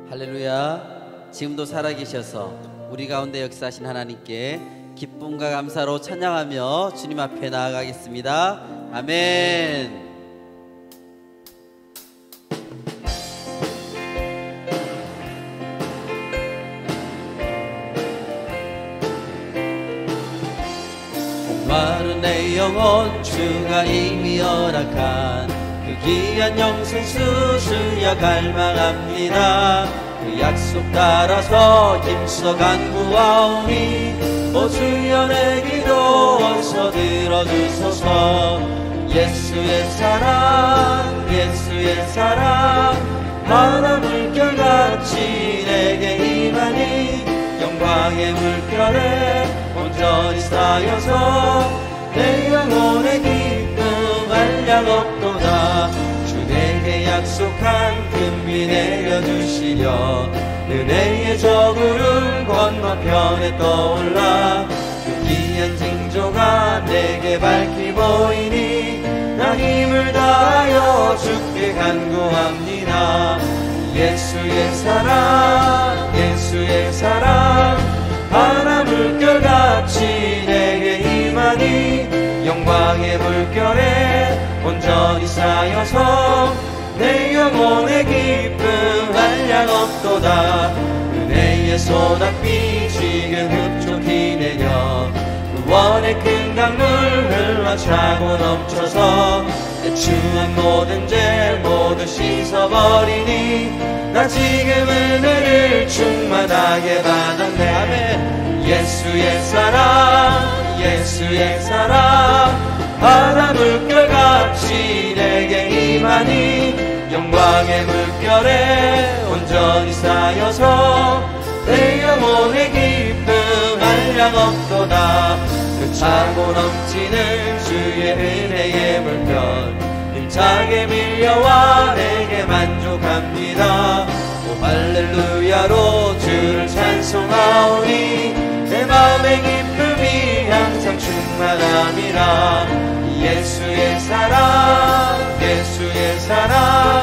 할렐루야. 지금도 살아계셔서 우리 가운데 역사하신 하나님께 기쁨과 감사로 찬양하며 주님 앞에 나아가겠습니다. 아멘. 마른 내 영혼 주가 이미 허락한 그 귀한 영생수 주여 갈망합니다. 그 약속 따라서 힘써 간구하오니 오 주여 내 기도 어서 들어주소서. 예수의 사랑 예수의 사랑 바다 물결같이 내게 임하니 영광의 물결에 온전히 쌓여서 내 영혼의 기쁨 한량 없도다. 주 내게 약속한 금비 내려주시려 은혜의 저 구름 건너편에 떠올라 그 귀한 징조가 내게 밝히 보이니 나 힘을 다하여 주께 간구합니다. 예수의 사랑 예수의 사랑 바다 물결같이 내게 임하니 영광의 물결에 온전히 쌓여서 내 영혼의 기쁨 한량 없도다. 은혜의 소낙비 지금 흡족히 내려 구원의 큰 강물 흘러 차고 넘쳐서 내 추한 모든 죄 모두 씻어버리니 나 지금 은혜를 충만하게 받았네. 아멘. 예수의 사랑 예수의 사랑 바다 물결같이 내게 임하니 영광의 물결에 온전히 쌓여서 내 영혼의 기쁨 한량 없도다. 그 차고 넘치는 주의 은혜의 물결 힘차게 밀려와 내게 만족합니다. 오 할렐루야로 주를 찬송하오니 내 마음의 기쁨이 항상 충만함이라. 예수의 사랑 예수의 사랑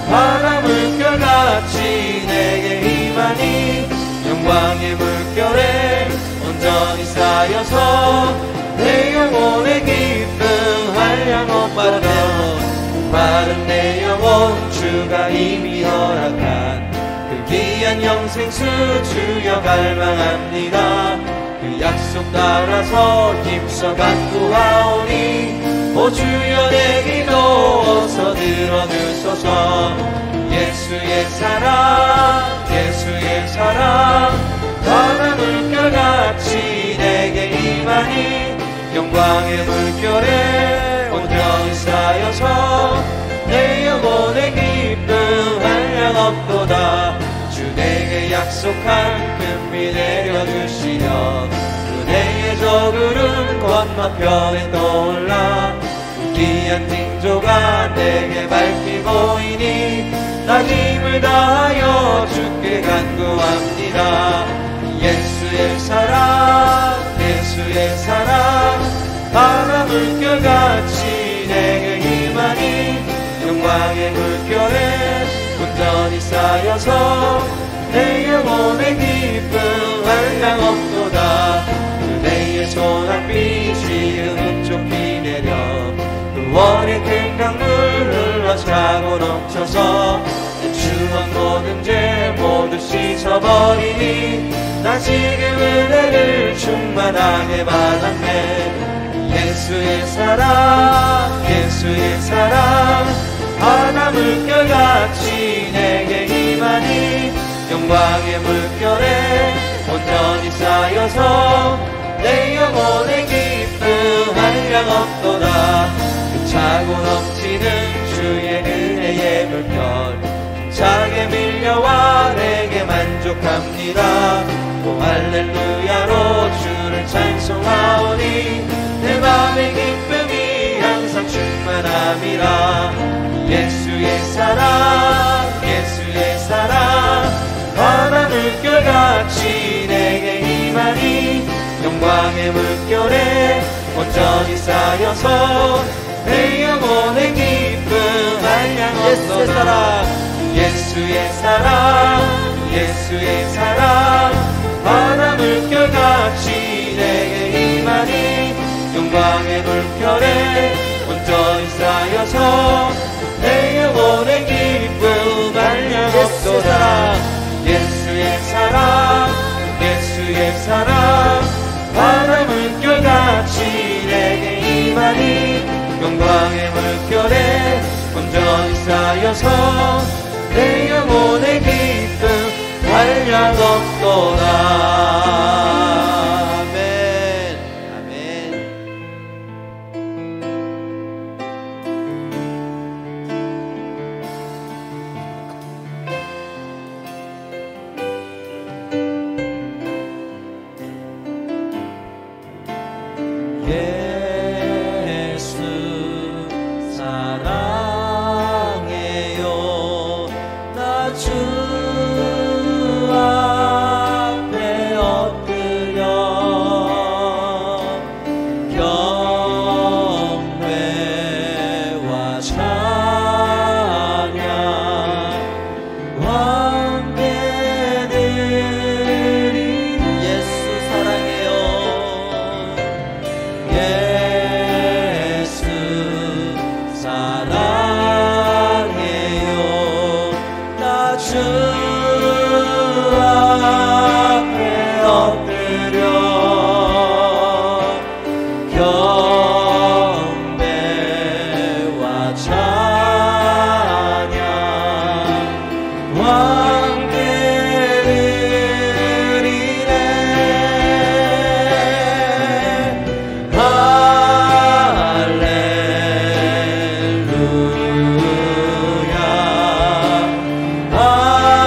바다 물결같이 내게 임하니 영광의 물결에 온전히 쌓여서 내 영혼의 기쁨 한량 없도다. 마른 내 영혼 주가 이미 허락한 그 귀한 영생수 주여 갈망합니다. 그 약속 따라서 힘써 간구하오니 오 주여 내 기도 어서 들어주소서. 예수의 사랑 예수의 사랑 바다 물결같이 내게 임하니 영광의 물결에 온전히 쌓여서 내 영혼의 기쁨 한량 없도다. 주 내게 약속한 금비 내려주시려 은혜의 저 구름 건너편에 떠올라 귀한 징조가 내게 밝히 보이니 나 힘을 다하여 주께 간구합니다. 예수의 사랑 예수의 사랑 바다 물결같이 내게 임하니 영광의 물결에 온전히 쌓여서 내 영혼의 기쁨 한량 없도다. 은혜의 소낙비 지금 흡족히 내려 구원의 큰 강물 흘러 차고 넘쳐서 내 추한 모든 죄 모두 씻어버리니 나 지금 은혜를 충만하게 받았네. 예수의 사랑 예수의 사랑 바다 물결같이 내게 임하니 영광의 물결에 온전히 쌓여서 내 영혼의 기쁨 한량 없도다. 그 차고 넘치는 주의 은혜의 물결 힘차게 밀려와 내게 만족합니다. 오 할렐루야로 주를 찬송하오니 내 맘의 기쁨이 항상 충만함이라. 예수의 사랑 예수의 사랑 바다 물결같이 내게 임하니 영광의 물결에 온전히 쌓여서 내 영혼의 기쁨 한량 없도다. 예수의 사랑 예수의 사랑 바다 물결같이 내게 임하니 영광의 물결에 온전히 쌓여서 내 영혼의 기쁨 한량없도다. 예수의 사랑 예수의 사랑 바다 물결같이 내게 임하니 영광의 물결에 온전히 쌓여서 내 영혼의 기쁨 한량없도다. 예수 사랑해요. 나 주 앞에 엎드려 경배와 찬양 왕배들이 예수 사랑해요. 예수 사랑해요. 나 주 앞에 엎드려 경배와 찬양 왕드리네. 할렐루야 할렐루야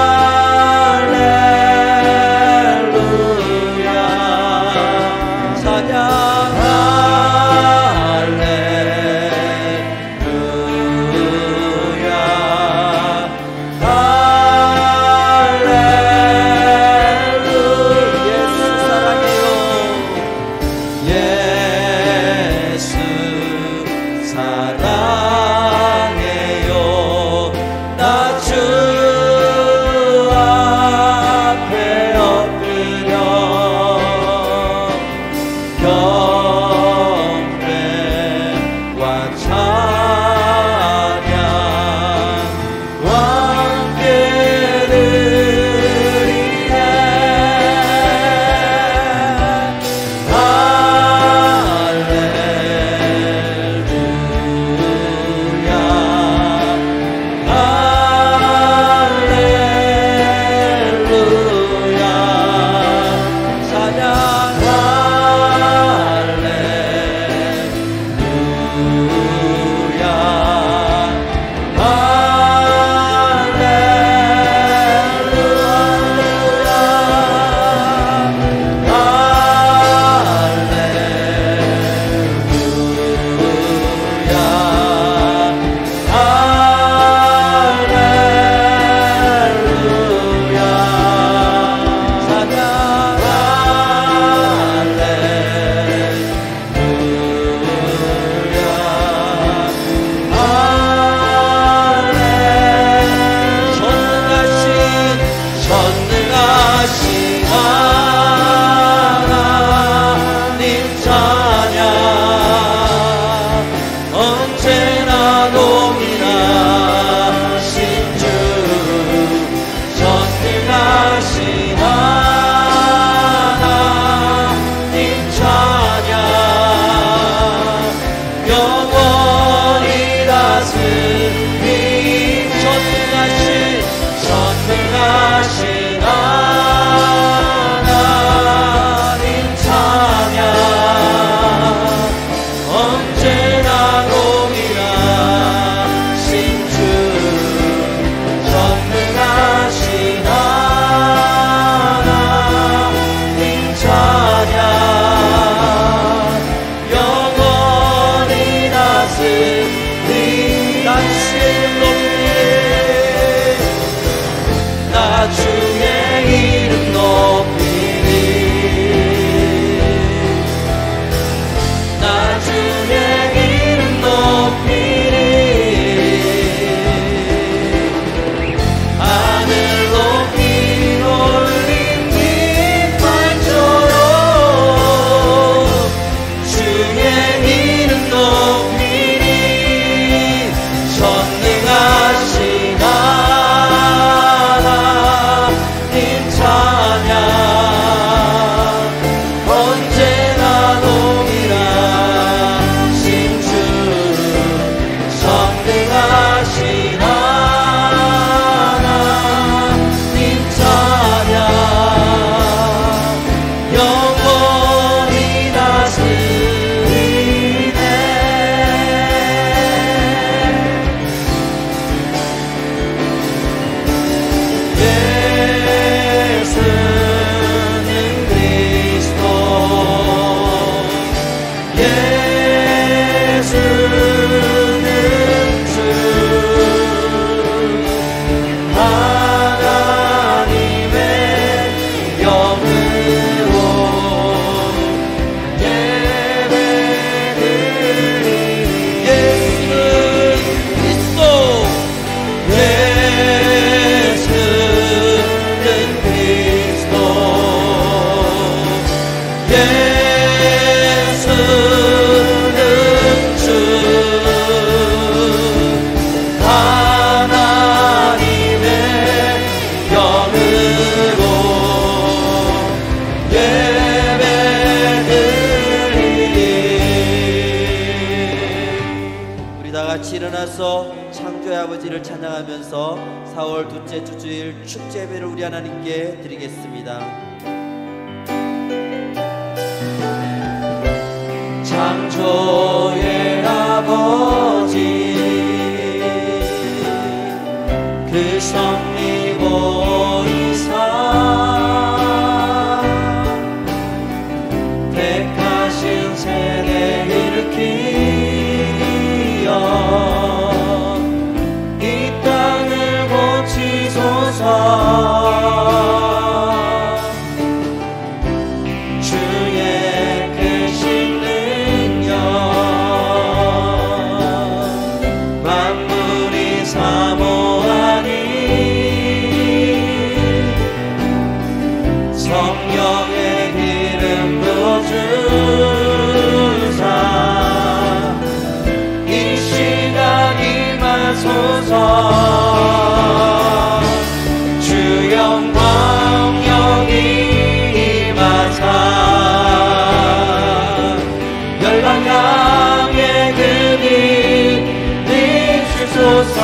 일어나서 창조의 아버지를 찬양하면서 4월 둘째 주주일 축제 예배를 우리 하나님께 드리겠습니다. 창조의 아버지 그 섭리 보이사 택하신 세대 일으키어 이 땅을 고치소서 주의 크신 능력 만물이 사모하니 성령의 기름 부어주사 이 시간 임하소서 주 영광 여기 임하사 열방 향해 그리 비추소서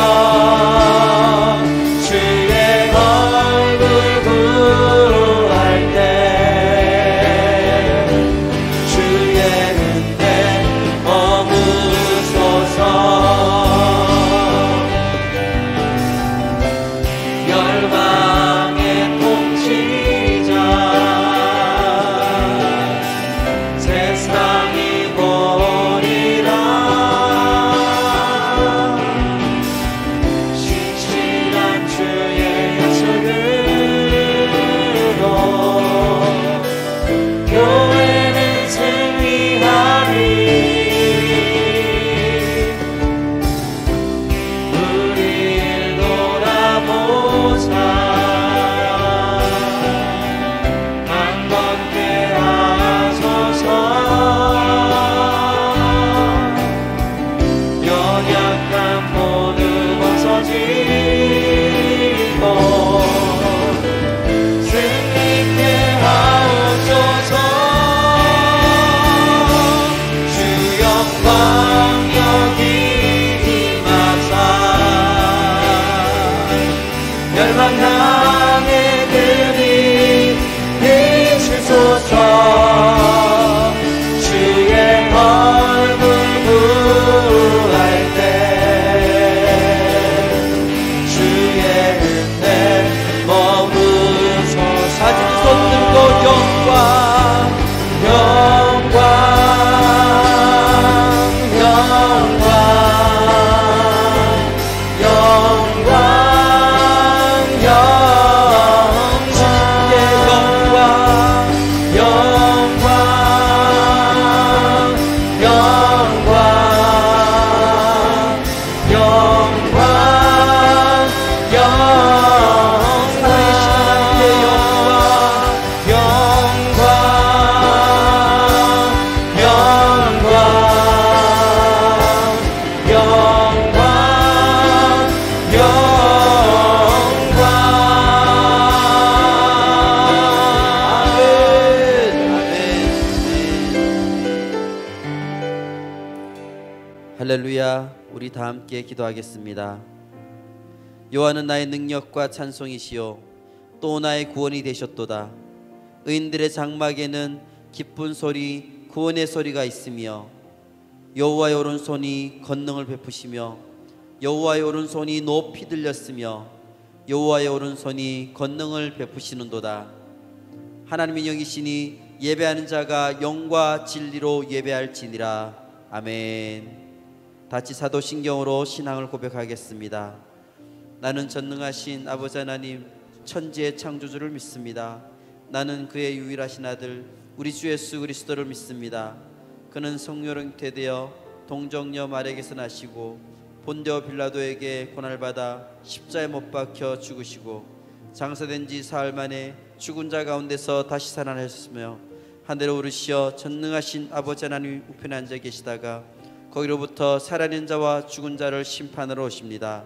주의 얼굴 구할 때 주의 은혜 머무소서 열방의 통치자 세상이 보리라 신실한 주의 약속으로 교회는 승리하리 우릴 돌아보자 한번께 하소서 연약한 모두 벗어지고 승리케 하옵소서 주 영광 여기 임하사 열방 향해 그리 비추소서 주의 얼굴 구할 때 주의 은혜 머무소서 같이 손 들고 영광 영광 영광 영광 주님께 영광 영광 영광 영광 우리 신하님께 영광 영광 할렐루야. 우리 다 함께 기도하겠습니다. 여호와는 나의 능력과 찬송이시요 또 나의 구원이 되셨도다. 의인들의 장막에는 기쁜 소리 구원의 소리가 있으며 여호와의 오른손이 권능을 베푸시며 여호와의 오른손이 높이 들렸으며 여호와의 오른손이 권능을 베푸시는도다. 하나님의 영이시니 예배하는 자가 영과 진리로 예배할지니라. 아멘. 다시 사도신경으로 신앙을 고백하겠습니다. 나는 전능하신 아버지 하나님 천지의 창조주를 믿습니다. 나는 그의 유일하신 아들 우리 주 예수 그리스도를 믿습니다. 그는 성령으로 잉태되어 동정녀 마리아에게서 나시고 본디오 빌라도에게 고난받아 십자에 못 박혀 죽으시고 장사된 지 사흘 만에 죽은 자 가운데서 다시 살아나셨으며 하늘로 오르시어 전능하신 아버지 하나님 우편에 앉아 계시다가 거기로부터 살아있는 자와 죽은 자를 심판하러 오십니다.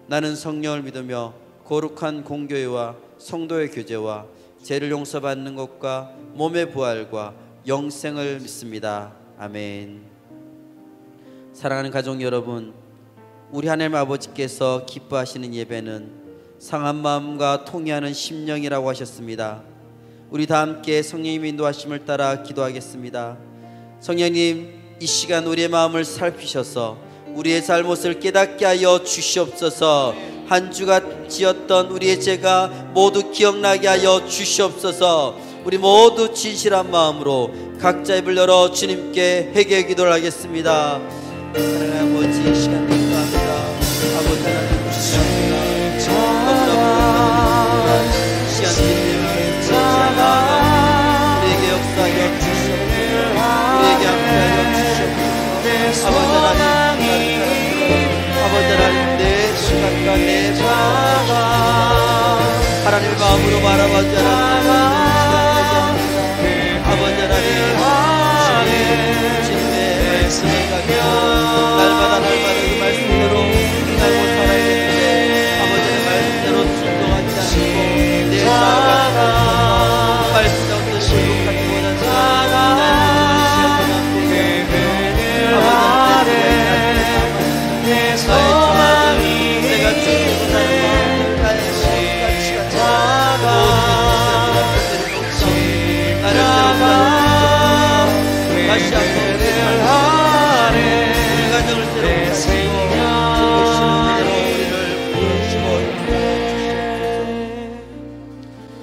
나는 성령을 믿으며 거룩한 공교회와 성도의 교제와 죄를 용서받는 것과 몸의 부활과 영생을 믿습니다. 아멘. 사랑하는 가족 여러분, 우리 하나님 아버지께서 기뻐하시는 예배는 상한 마음과 통회하는 심령이라고 하셨습니다. 우리 다 함께 성령님의 인도하심을 따라 기도하겠습니다. 성령님, 이 시간 우리의 마음을 살피셔서 우리의 잘못을 깨닫게 하여 주시옵소서. 한 주가 지었던 우리의 죄가 모두 기억나게 하여 주시옵소서. 우리 모두 진실한 마음으로 각자 입을 열어 주님께 회개 기도를 하겠습니다. 사랑하는 아버지, 이 시간 감사합니다. 아버지 하나님 주시옵소서. 시간 때문에 우리에게 역사하여 주시옵소서. 우리에게 함께하여 주시옵소서. 아버지 하나님, 내 생각과 내 마음 하나님의 마음으로 바라보지 않았습니다. 아버지 하나님, 주님의 말씀을 가지고 날마다 그 말씀대로 살고 살아야 되는데 아버지의 말씀대로 순종하지 않고 내 나아가 말씀에 어떤 실룩하지 못한 내 소망이 내가 죽는 삶 나의 가치가 작아 다시 한번 우리 가정을 새롭게 하시고 우리를 부르시고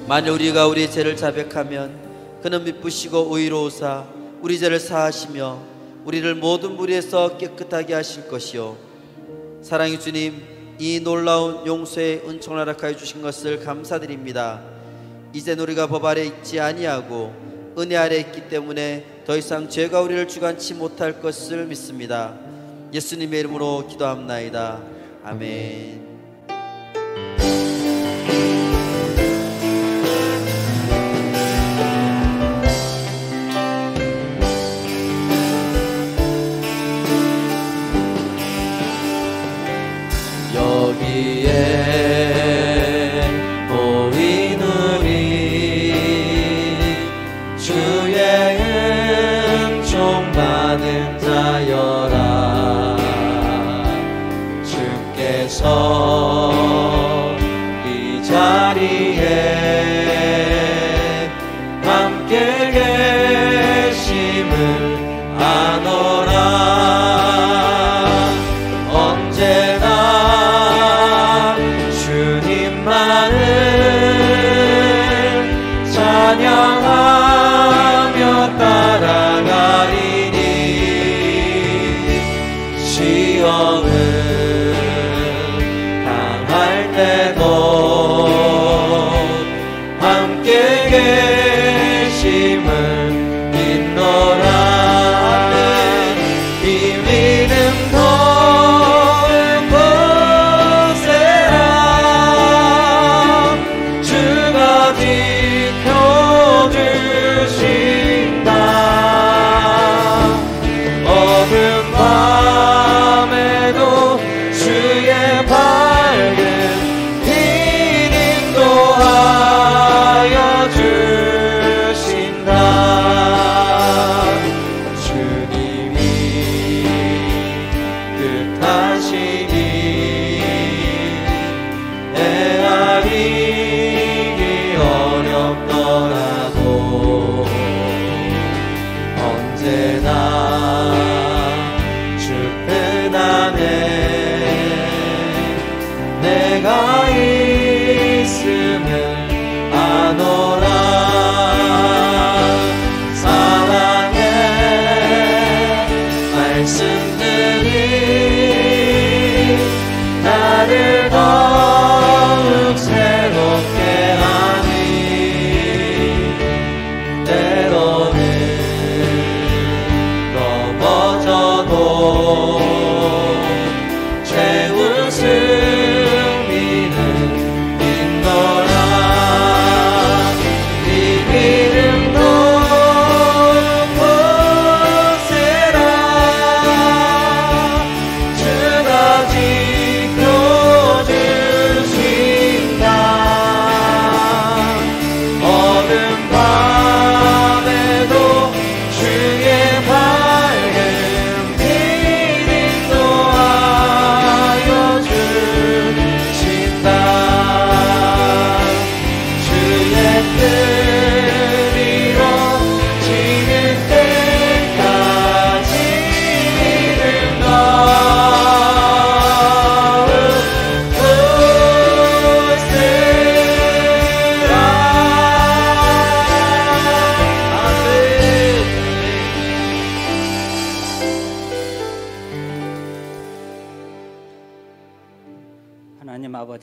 만일 우리가 우리의 죄를 자백하면 그는 미쁘시고 의로우사 우리 죄를 사하시며 우리를 모든 무리에서 깨끗하게 하실 것이요 사랑의 주님, 이 놀라운 용서의 은총을 허락하여 주신 것을 감사드립니다. 이제 우리가 법 아래 있지 아니하고 은혜 아래 있기 때문에 더 이상 죄가 우리를 주관치 못할 것을 믿습니다. 예수님의 이름으로 기도합나이다. 아멘. 여기에 모인 우리 주의 은총 받은 자여라 주께서 이 자리에 함께 계심을 아노라 언제나 주님만을 찬양하며 따라가리니 시험을 당할 때도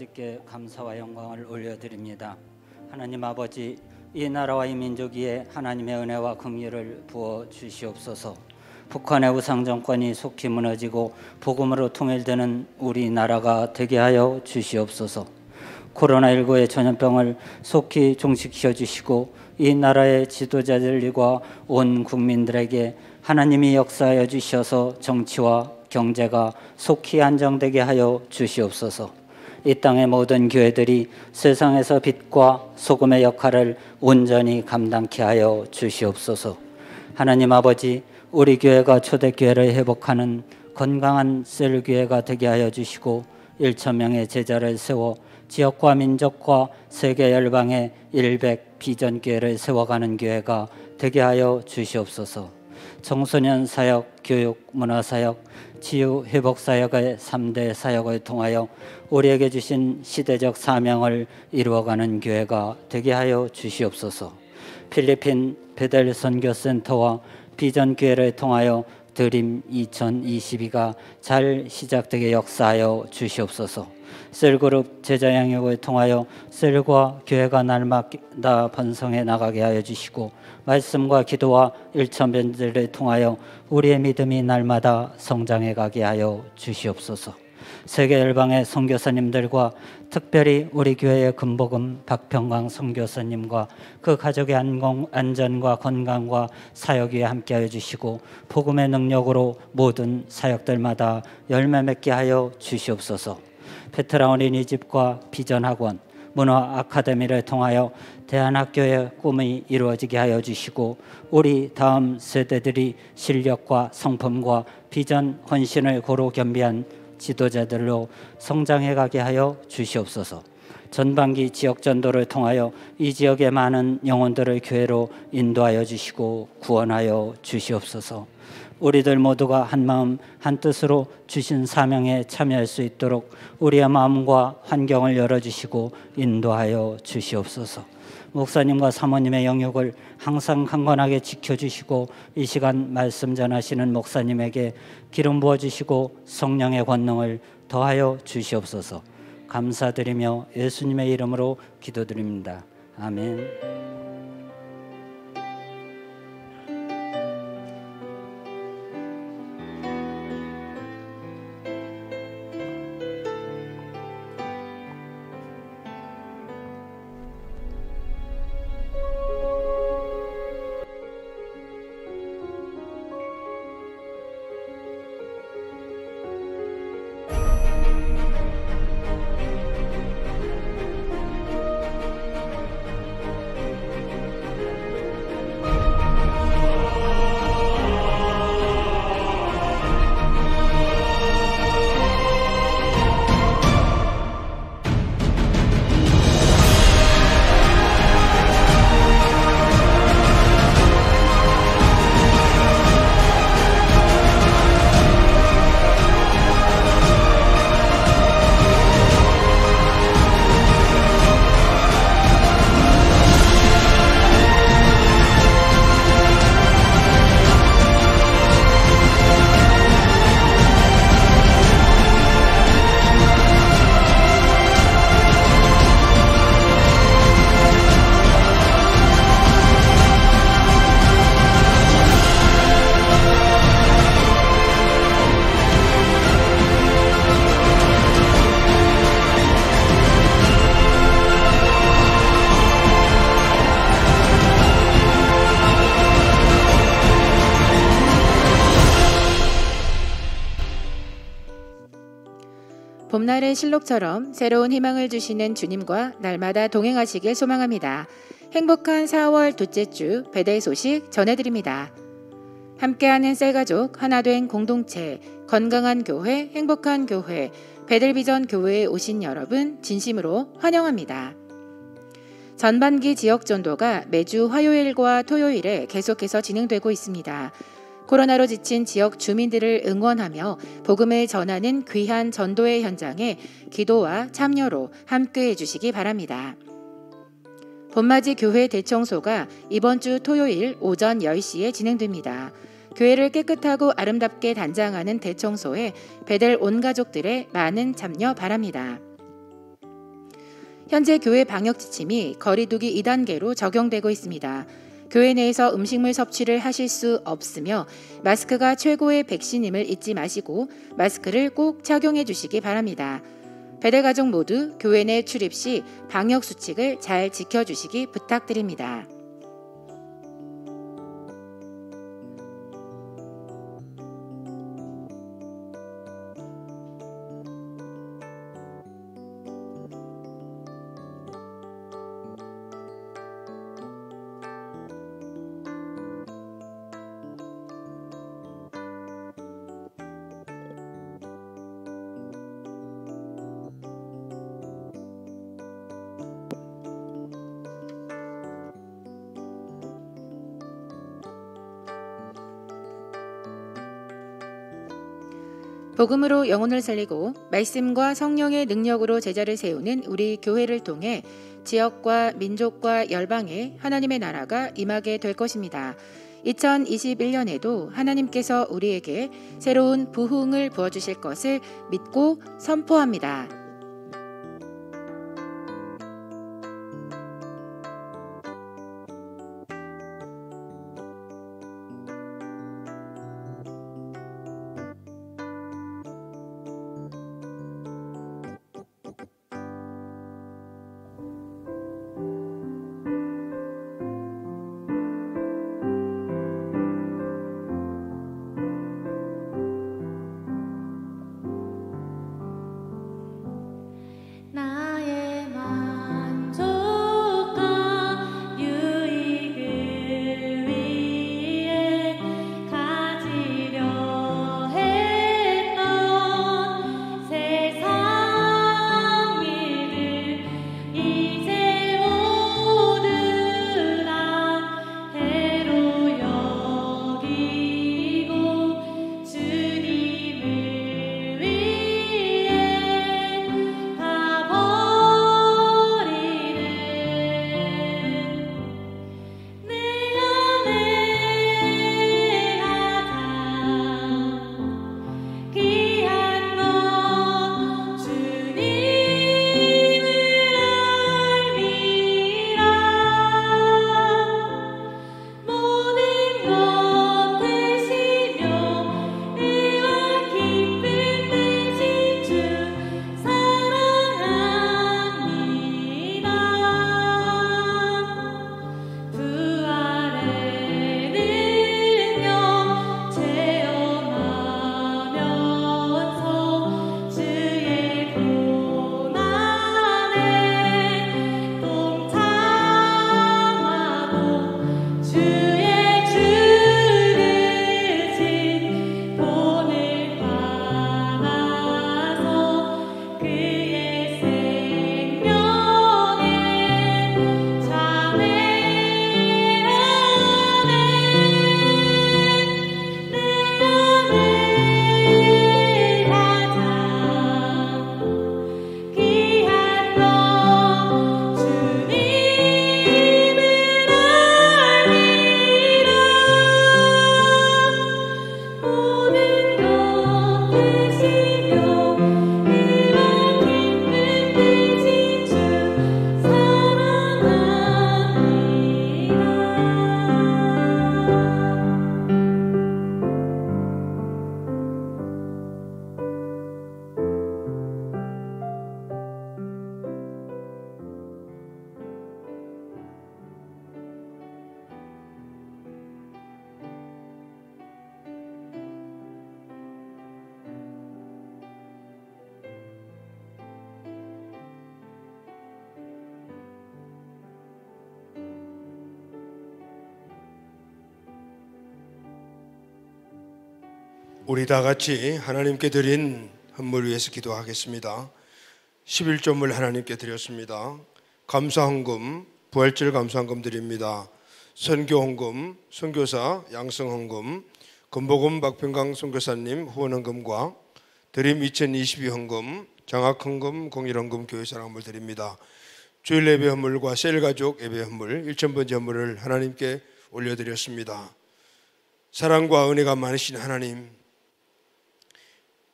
아버지께 감사와 영광을 올려드립니다. 하나님 아버지, 이 나라와 이 민족 위에 하나님의 은혜와 긍휼을 부어 주시옵소서. 북한의 우상 정권이 속히 무너지고 복음으로 통일되는 우리나라가 되게 하여 주시옵소서. 코로나19의 전염병을 속히 종식시켜 주시고 이 나라의 지도자들과 온 국민들에게 하나님이 역사하여 주셔서 정치와 경제가 속히 안정되게 하여 주시옵소서. 이 땅의 모든 교회들이 세상에서 빛과 소금의 역할을 온전히 감당케 하여 주시옵소서. 하나님 아버지, 우리 교회가 초대교회를 회복하는 건강한 셀교회가 되게 하여 주시고 1,000명의 제자를 세워 지역과 민족과 세계 열방의 100 비전교회를 세워가는 교회가 되게 하여 주시옵소서. 청소년 사역, 교육, 문화사역, 치유회복사역의 3대 사역을 통하여 우리에게 주신 시대적 사명을 이루어가는 교회가 되게 하여 주시옵소서. 필리핀 베델 선교센터와 비전교회를 통하여 드림 2022가 잘 시작되게 역사하여 주시옵소서. 셀그룹 제자 양육을 통하여 셀과 교회가 날마다 번성해 나가게 하여 주시고 말씀과 기도와 일천변들을 통하여 우리의 믿음이 날마다 성장해 가게 하여 주시옵소서. 세계 열방의 선교사님들과 특별히 우리 교회의 금복음 박평광 선교사님과 그 가족의 안전과 건강과 사역 위에 함께하여 주시고 복음의 능력으로 모든 사역들마다 열매 맺게 하여 주시옵소서. 베테랑 어린이집과 비전학원, 문화 아카데미를 통하여 대안학교의 꿈이 이루어지게 하여 주시고 우리 다음 세대들이 실력과 성품과 비전 헌신을 고루 겸비한 지도자들로 성장해 가게 하여 주시옵소서. 전반기 지역 전도를 통하여 이 지역의 많은 영혼들을 교회로 인도하여 주시고 구원하여 주시옵소서. 우리들 모두가 한마음 한뜻으로 주신 사명에 참여할 수 있도록 우리의 마음과 환경을 열어주시고 인도하여 주시옵소서. 목사님과 사모님의 영역을 항상 강건하게 지켜주시고 이 시간 말씀 전하시는 목사님에게 기름 부어주시고 성령의 권능을 더하여 주시옵소서. 감사드리며 예수님의 이름으로 기도드립니다. 아멘. 봄날의 실록처럼 새로운 희망을 주시는 주님과 날마다 동행하시길 소망합니다. 행복한 4월 둘째 주 베델 소식 전해드립니다. 함께하는 셀가족 하나된 공동체, 건강한 교회, 행복한 교회, 베델비전 교회에 오신 여러분 진심으로 환영합니다. 전반기 지역 전도가 매주 화요일과 토요일에 계속해서 진행되고 있습니다. 코로나로 지친 지역 주민들을 응원하며 복음을 전하는 귀한 전도의 현장에 기도와 참여로 함께해 주시기 바랍니다. 봄맞이 교회 대청소가 이번 주 토요일 오전 10시에 진행됩니다. 교회를 깨끗하고 아름답게 단장하는 대청소에 베델 온 가족들의 많은 참여 바랍니다. 현재 교회 방역 지침이 거리두기 2단계로 적용되고 있습니다. 교회 내에서 음식물 섭취를 하실 수 없으며 마스크가 최고의 백신임을 잊지 마시고 마스크를 꼭 착용해 주시기 바랍니다. 배달가족 모두 교회 내 출입 시 방역 수칙을 잘 지켜주시기 부탁드립니다. 복음으로 영혼을 살리고 말씀과 성령의 능력으로 제자를 세우는 우리 교회를 통해 지역과 민족과 열방에 하나님의 나라가 임하게 될 것입니다. 2021년에도 하나님께서 우리에게 새로운 부흥을 부어주실 것을 믿고 선포합니다. 우리 다 같이 하나님께 드린 헌물 위해서 기도하겠습니다. 11조물 하나님께 드렸습니다. 감사헌금, 부활절 감사헌금 드립니다. 선교헌금, 선교사 양성헌금, 건보금 박평강 선교사님 후원헌금과 드림 2022 헌금, 장학헌금, 공일헌금 교회사랑헌물 드립니다. 주일 예배 헌물과 셀가족 예배 헌물 1000번째 헌물을 하나님께 올려드렸습니다. 사랑과 은혜가 많으신 하나님,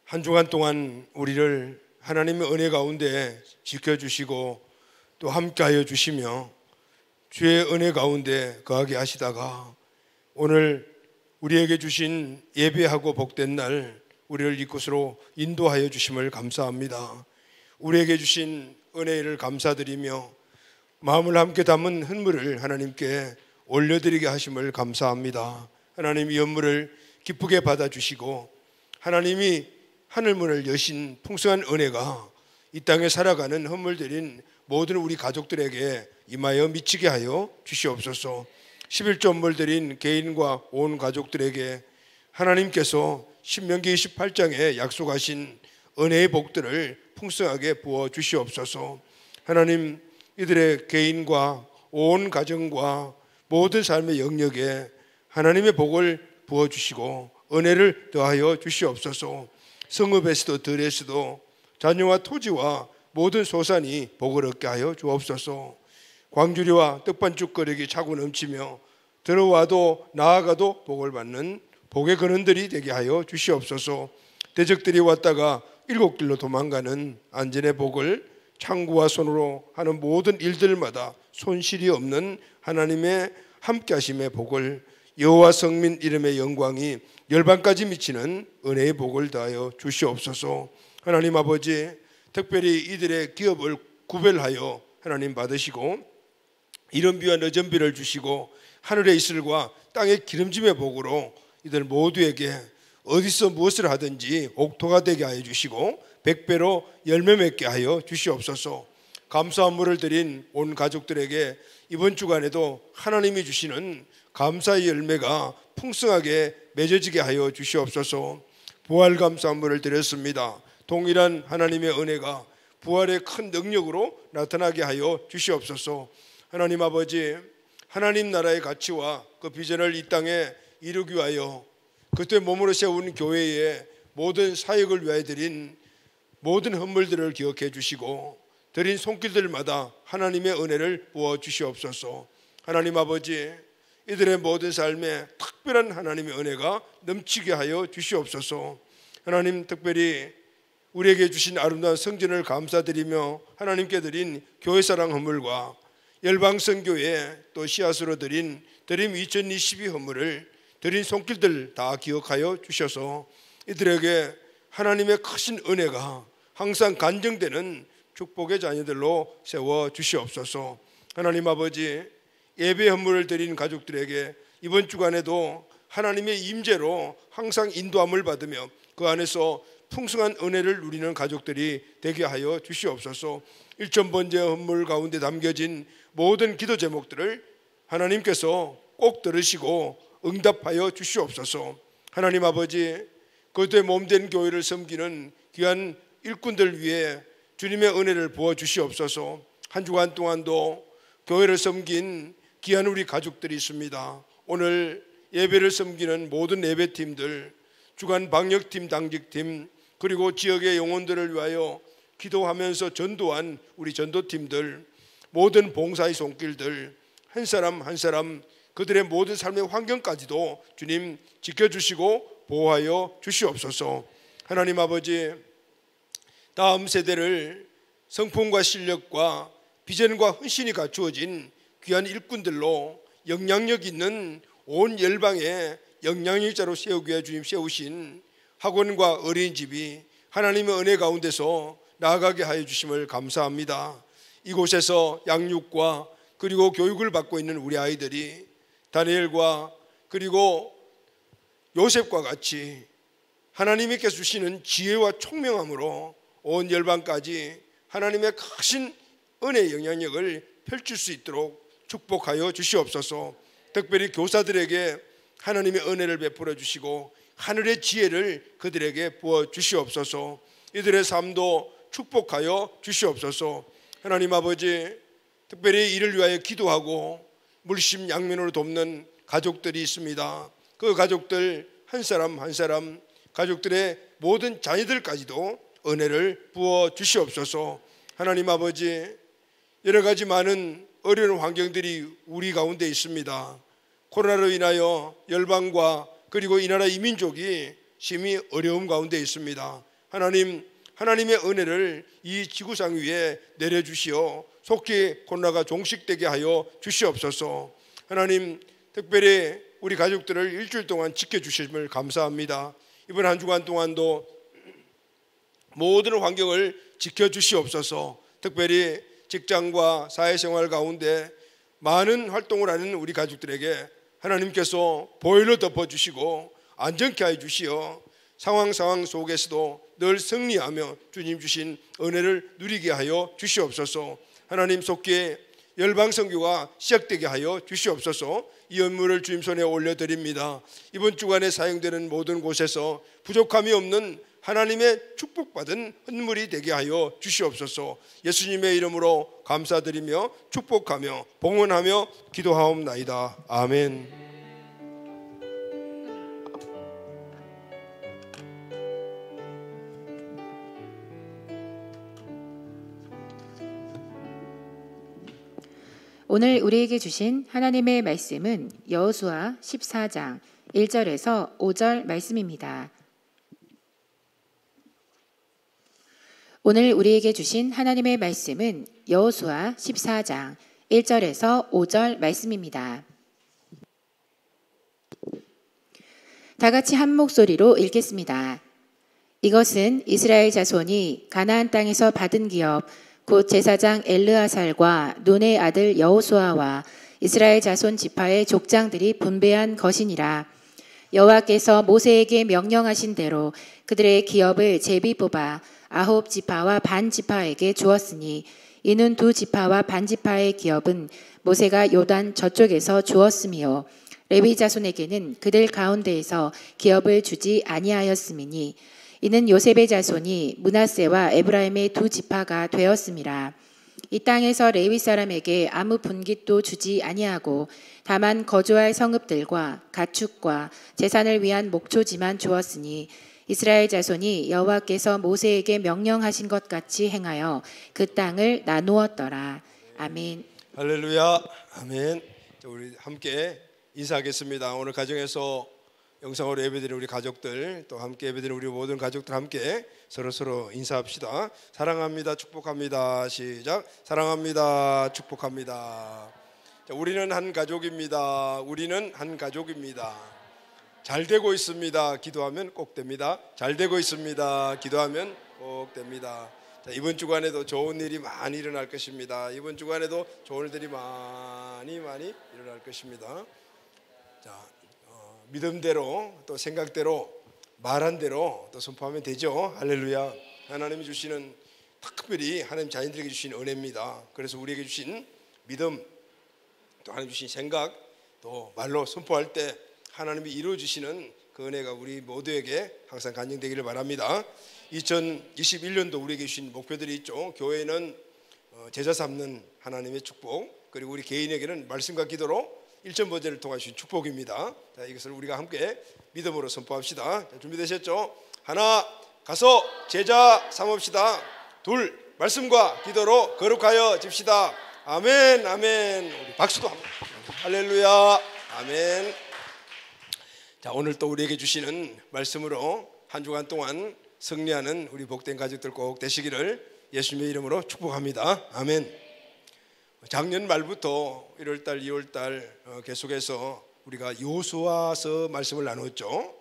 한 주간 동안 우리를 하나님의 은혜 가운데 지켜주시고 또 함께하여 주시며 주의 은혜 가운데 거하게 하시다가 오늘 우리에게 주신 예배하고 복된 날 우리를 이곳으로 인도하여 주심을 감사합니다. 우리에게 주신 은혜를 감사드리며 마음을 함께 담은 헌물을 하나님께 올려드리게 하심을 감사합니다. 하나님 이 헌물을 기쁘게 받아주시고 하나님이 하늘문을 여신 풍성한 은혜가 이 땅에 살아가는 헌물들인 모든 우리 가족들에게 임하여 미치게 하여 주시옵소서. 11조 헌물 드린 개인과 온 가족들에게 하나님께서 신명기 28장에 약속하신 은혜의 복들을 풍성하게 부어 주시옵소서. 하나님 이들의 개인과 온 가정과 모든 삶의 영역에 하나님의 복을 부어 주시고 은혜를 더하여 주시옵소서. 성읍에서도 들에서도 자녀와 토지와 모든 소산이 복을 얻게 하여 주옵소서. 광주리와 떡반죽거리기 차고 넘치며 들어와도 나아가도 복을 받는 복의 근원들이 되게 하여 주시옵소서. 대적들이 왔다가 일곱 길로 도망가는 안전의 복을 창구와 손으로 하는 모든 일들마다 손실이 없는 하나님의 함께하심의 복을 여호와 성민 이름의 영광이 열방까지 미치는 은혜의 복을 다하여 주시옵소서. 하나님 아버지 특별히 이들의 기업을 구별하여 하나님 받으시고 이른비와 늦은비를 주시고 하늘의 이슬과 땅의 기름짐의 복으로 이들 모두에게 어디서 무엇을 하든지 옥토가 되게 하여 주시고 100배로 열매 맺게 하여 주시옵소서. 감사한 물을 드린 온 가족들에게 이번 주간에도 하나님이 주시는 감사의 열매가 풍성하게 맺어지게 하여 주시옵소서. 부활 감사한 물을 드렸습니다. 동일한 하나님의 은혜가 부활의 큰 능력으로 나타나게 하여 주시옵소서. 하나님 아버지 하나님 나라의 가치와 그 비전을 이 땅에 이루기 위하여 그때 몸으로 세운 교회의 모든 사역을 위하여 드린 모든 헌물들을 기억해 주시고 드린 손길들마다 하나님의 은혜를 부어 주시옵소서. 하나님 아버지 이들의 모든 삶에 특별한 하나님의 은혜가 넘치게 하여 주시옵소서. 하나님 특별히 우리에게 주신 아름다운 성전을 감사드리며 하나님께 드린 교회사랑 헌물과 열방선교회 또 씨앗으로 드린 드림 2022 헌물을 드린 손길들 다 기억하여 주셔서 이들에게 하나님의 크신 은혜가 항상 간증되는 축복의 자녀들로 세워 주시옵소서. 하나님 아버지 예배 헌물을 드린 가족들에게 이번 주간에도 하나님의 임재로 항상 인도함을 받으며 그 안에서 풍성한 은혜를 누리는 가족들이 되게 하여 주시옵소서. 1,000번째 헌물 가운데 담겨진 모든 기도 제목들을 하나님께서 꼭 들으시고 응답하여 주시옵소서. 하나님 아버지 그때 몸된 교회를 섬기는 귀한 일꾼들 위해 주님의 은혜를 부어 주시옵소서. 한 주간 동안도 교회를 섬긴 귀한 우리 가족들이 있습니다. 오늘 예배를 섬기는 모든 예배팀들, 주간 방역팀, 당직팀, 그리고 지역의 영혼들을 위하여 기도하면서 전도한 우리 전도팀들, 모든 봉사의 손길들 한 사람 한 사람 그들의 모든 삶의 환경까지도 주님 지켜주시고 보호하여 주시옵소서. 하나님 아버지 다음 세대를 성품과 실력과 비전과 헌신이 갖추어진 귀한 일꾼들로 영향력 있는 온 열방의 영향력자로 세우기 위해 주님 세우신 학원과 어린이집이 하나님의 은혜 가운데서 나아가게 하여 주심을 감사합니다. 이곳에서 양육과 그리고 교육을 받고 있는 우리 아이들이 다니엘과 그리고 요셉과 같이 하나님께서 주시는 지혜와 총명함으로 온 열방까지 하나님의 크신 은혜의 영향력을 펼칠 수 있도록 축복하여 주시옵소서. 특별히 교사들에게 하나님의 은혜를 베풀어 주시고 하늘의 지혜를 그들에게 부어 주시옵소서. 이들의 삶도 축복하여 주시옵소서. 하나님 아버지 특별히 이를 위하여 기도하고 물심양면으로 돕는 가족들이 있습니다. 그 가족들 한 사람 한 사람 가족들의 모든 자녀들까지도 은혜를 부어 주시옵소서. 하나님 아버지 여러 가지 많은 어려운 환경들이 우리 가운데 있습니다. 코로나로 인하여 열방과 그리고 이 나라 이민족이 심히 어려움 가운데 있습니다. 하나님 하나님의 은혜를 이 지구상 위에 내려주시어 속히 코로나가 종식되게 하여 주시옵소서. 하나님, 특별히 우리 가족들을 일주일 동안 지켜주심을 감사합니다. 이번 한 주간 동안도 모든 환경을 지켜주시옵소서. 특별히 직장과 사회생활 가운데 많은 활동을 하는 우리 가족들에게 하나님께서 보혈로 덮어주시고 안전케 해주시어 상황 속에서도 늘 승리하며 주님 주신 은혜를 누리게 하여 주시옵소서. 하나님, 속히 열방 선교가 시작되게 하여 주시옵소서. 이 업무를 주님 손에 올려드립니다. 이번 주간에 사용되는 모든 곳에서 부족함이 없는 하나님의 축복받은 헌물이 되게 하여 주시옵소서. 예수님의 이름으로 감사드리며 축복하며 봉헌하며 기도하옵나이다. 아멘. 오늘 우리에게 주신 하나님의 말씀은 여호수아 14장 1절에서 5절 말씀입니다. 오늘 우리에게 주신 하나님의 말씀은 여호수아 14장 1절에서 5절 말씀입니다. 다 같이 한 목소리로 읽겠습니다. 이것은 이스라엘 자손이 가나안 땅에서 받은 기업 곧 제사장 엘르아살과 눈의 아들 여호수아와 이스라엘 자손 지파의 족장들이 분배한 것이니라. 여호와께서 모세에게 명령하신 대로 그들의 기업을 제비 뽑아 9 지파와 반 지파에게 주었으니 이는 2 지파와 반 지파의 기업은 모세가 요단 저쪽에서 주었으며 레위 자손에게는 그들 가운데에서 기업을 주지 아니하였음이니 이는 요셉의 자손이 므낫세와 에브라임의 2 지파가 되었음이라. 이 땅에서 레위 사람에게 아무 분깃도 주지 아니하고 다만 거주할 성읍들과 가축과 제산을 위한 목초지만 주었으니 이스라엘 자손이 여호와께서 모세에게 명령하신 것 같이 행하여 그 땅을 나누었더라. 아멘. 할렐루야. 아멘. 우리 함께 인사하겠습니다. 오늘 가정에서 영상으로 예배드리는 우리 가족들, 또 함께 예배드리는 우리 모든 가족들 함께 서로 인사합시다. 사랑합니다. 축복합니다. 시작. 사랑합니다. 축복합니다. 자, 우리는 한 가족입니다. 우리는 한 가족입니다. 잘 되고 있습니다. 기도하면 꼭 됩니다. 잘 되고 있습니다. 기도하면 꼭 됩니다. 자, 이번 주간에도 좋은 일이 많이 일어날 것입니다. 이번 주간에도 좋은 일들이 많이 일어날 것입니다. 자, 믿음대로 또 생각대로 말한 대로 또 선포하면 되죠. 할렐루야. 하나님이 주시는 특별히 하나님 자녀들에게 주신 은혜입니다. 그래서 우리에게 주신 믿음, 또 하나님 주신 생각, 또 말로 선포할 때 하나님이 이루어 주시는 그 은혜가 우리 모두에게 항상 간증되기를 바랍니다. 2021년도 우리에게 주신 목표들이 있죠. 교회는 제자 삼는 하나님의 축복, 그리고 우리 개인에게는 말씀과 기도로 일전번제를 통해 주신 축복입니다. 자, 이것을 우리가 함께 믿음으로 선포합시다. 자, 준비되셨죠? 하나, 가서 제자 삼읍시다. 둘, 말씀과 기도로 거룩하여 집시다. 아멘, 아멘. 우리 박수도 한번. 할렐루야. 아멘. 자, 오늘 또 우리에게 주시는 말씀으로 한 주간 동안 승리하는 우리 복된 가족들 꼭 되시기를 예수님의 이름으로 축복합니다. 아멘. 작년 말부터 1월달, 2월달 계속해서 우리가 여호수아서 말씀을 나눴죠.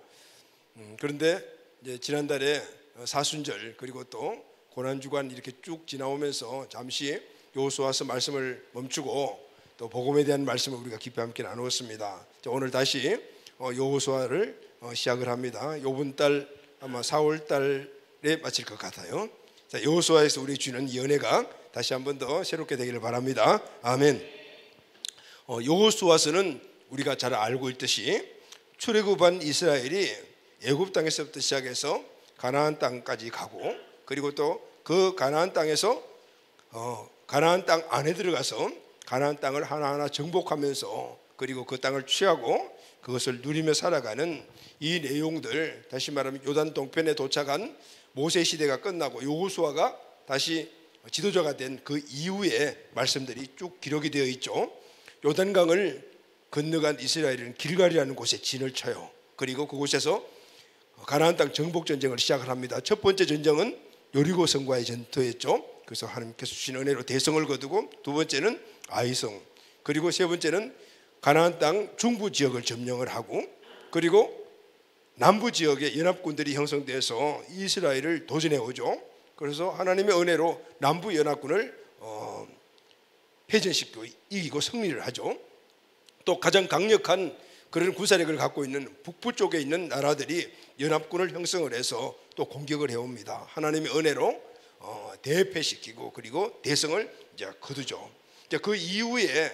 그런데 이제 지난달에 사순절 그리고 또 고난주간 이렇게 쭉 지나오면서 잠시 여호수아서 말씀을 멈추고 또 복음에 대한 말씀을 우리가 깊이 함께 나누었습니다. 자, 오늘 다시 여호수아를 시작을 합니다. 이번 달 아마 4월달에 마칠 것 같아요. 자, 여호수아에서 우리 주는 이 은혜가 다시 한 번 더 새롭게 되기를 바랍니다. 아멘. 여호수아서는 우리가 잘 알고 있듯이 출애굽한 이스라엘이 애굽 땅에서부터 시작해서 가나안 땅까지 가고, 그리고 또 그 가나안 땅에서 가나안 땅 안에 들어가서 가나안 땅을 하나하나 정복하면서 그리고 그 땅을 취하고 그것을 누리며 살아가는 이 내용들, 다시 말하면 요단 동편에 도착한 모세 시대가 끝나고 여호수아가 다시 지도자가 된 그 이후의 말씀들이 쭉 기록이 되어 있죠. 요단강을 건너간 이스라엘은 길갈이라는 곳에 진을 쳐요. 그리고 그곳에서 가나안 땅 정복 전쟁을 시작을 합니다. 첫 번째 전쟁은 여리고 성과의 전투였죠. 그래서 하나님께서 주신 은혜로 대성을 거두고, 두 번째는 아이성, 그리고 세 번째는 가나안 땅 중부 지역을 점령을 하고, 그리고 남부 지역에 연합군들이 형성돼서 이스라엘을 도전해 오죠. 그래서 하나님의 은혜로 남부 연합군을 패전시키고 이기고 승리를 하죠. 또 가장 강력한 그런 군사력을 갖고 있는 북부 쪽에 있는 나라들이 연합군을 형성을 해서 또 공격을 해옵니다. 하나님의 은혜로 대패시키고 그리고 대성을 이제 거두죠. 그 이후에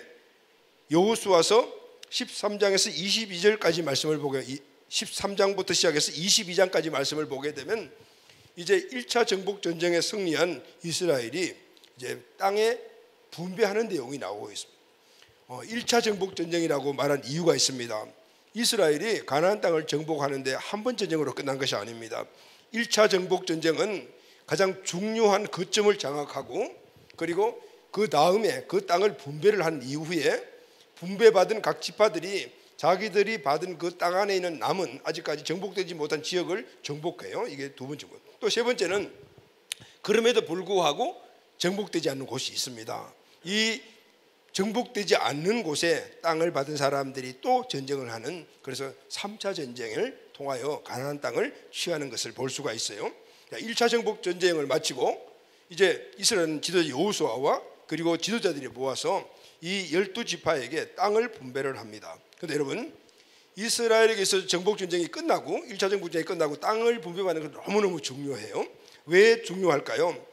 여호수아서 13장에서 22절까지 말씀을 보게, 13장부터 시작해서 22장까지 말씀을 보게 되면 이제 1차 정복 전쟁에 승리한 이스라엘이 이제 땅에 분배하는 내용이 나오고 있습니다. 1차 정복 전쟁이라고 말한 이유가 있습니다. 이스라엘이 가나안 땅을 정복하는데 한 번 전쟁으로 끝난 것이 아닙니다. 1차 정복 전쟁은 가장 중요한 거점을 장악하고, 그리고 그 다음에 그 땅을 분배를 한 이후에 분배받은 각 지파들이 자기들이 받은 그 땅 안에 있는 남은 아직까지 정복되지 못한 지역을 정복해요. 이게 두 번째고, 또 세 번째는 그럼에도 불구하고 정복되지 않는 곳이 있습니다. 이 정복되지 않는 곳에 땅을 받은 사람들이 또 전쟁을 하는, 그래서 3차 전쟁을 통하여 가나안 땅을 취하는 것을 볼 수가 있어요. 1차 정복 전쟁을 마치고 이제 이스라엘 지도자 여호수아와 그리고 지도자들이 모아서 이 12지파에게 땅을 분배를 합니다. 그런데 여러분, 이스라엘에게서 정복 전쟁이 끝나고 1차 정복 전쟁이 끝나고 땅을 분배받는 건 너무너무 중요해요. 왜 중요할까요?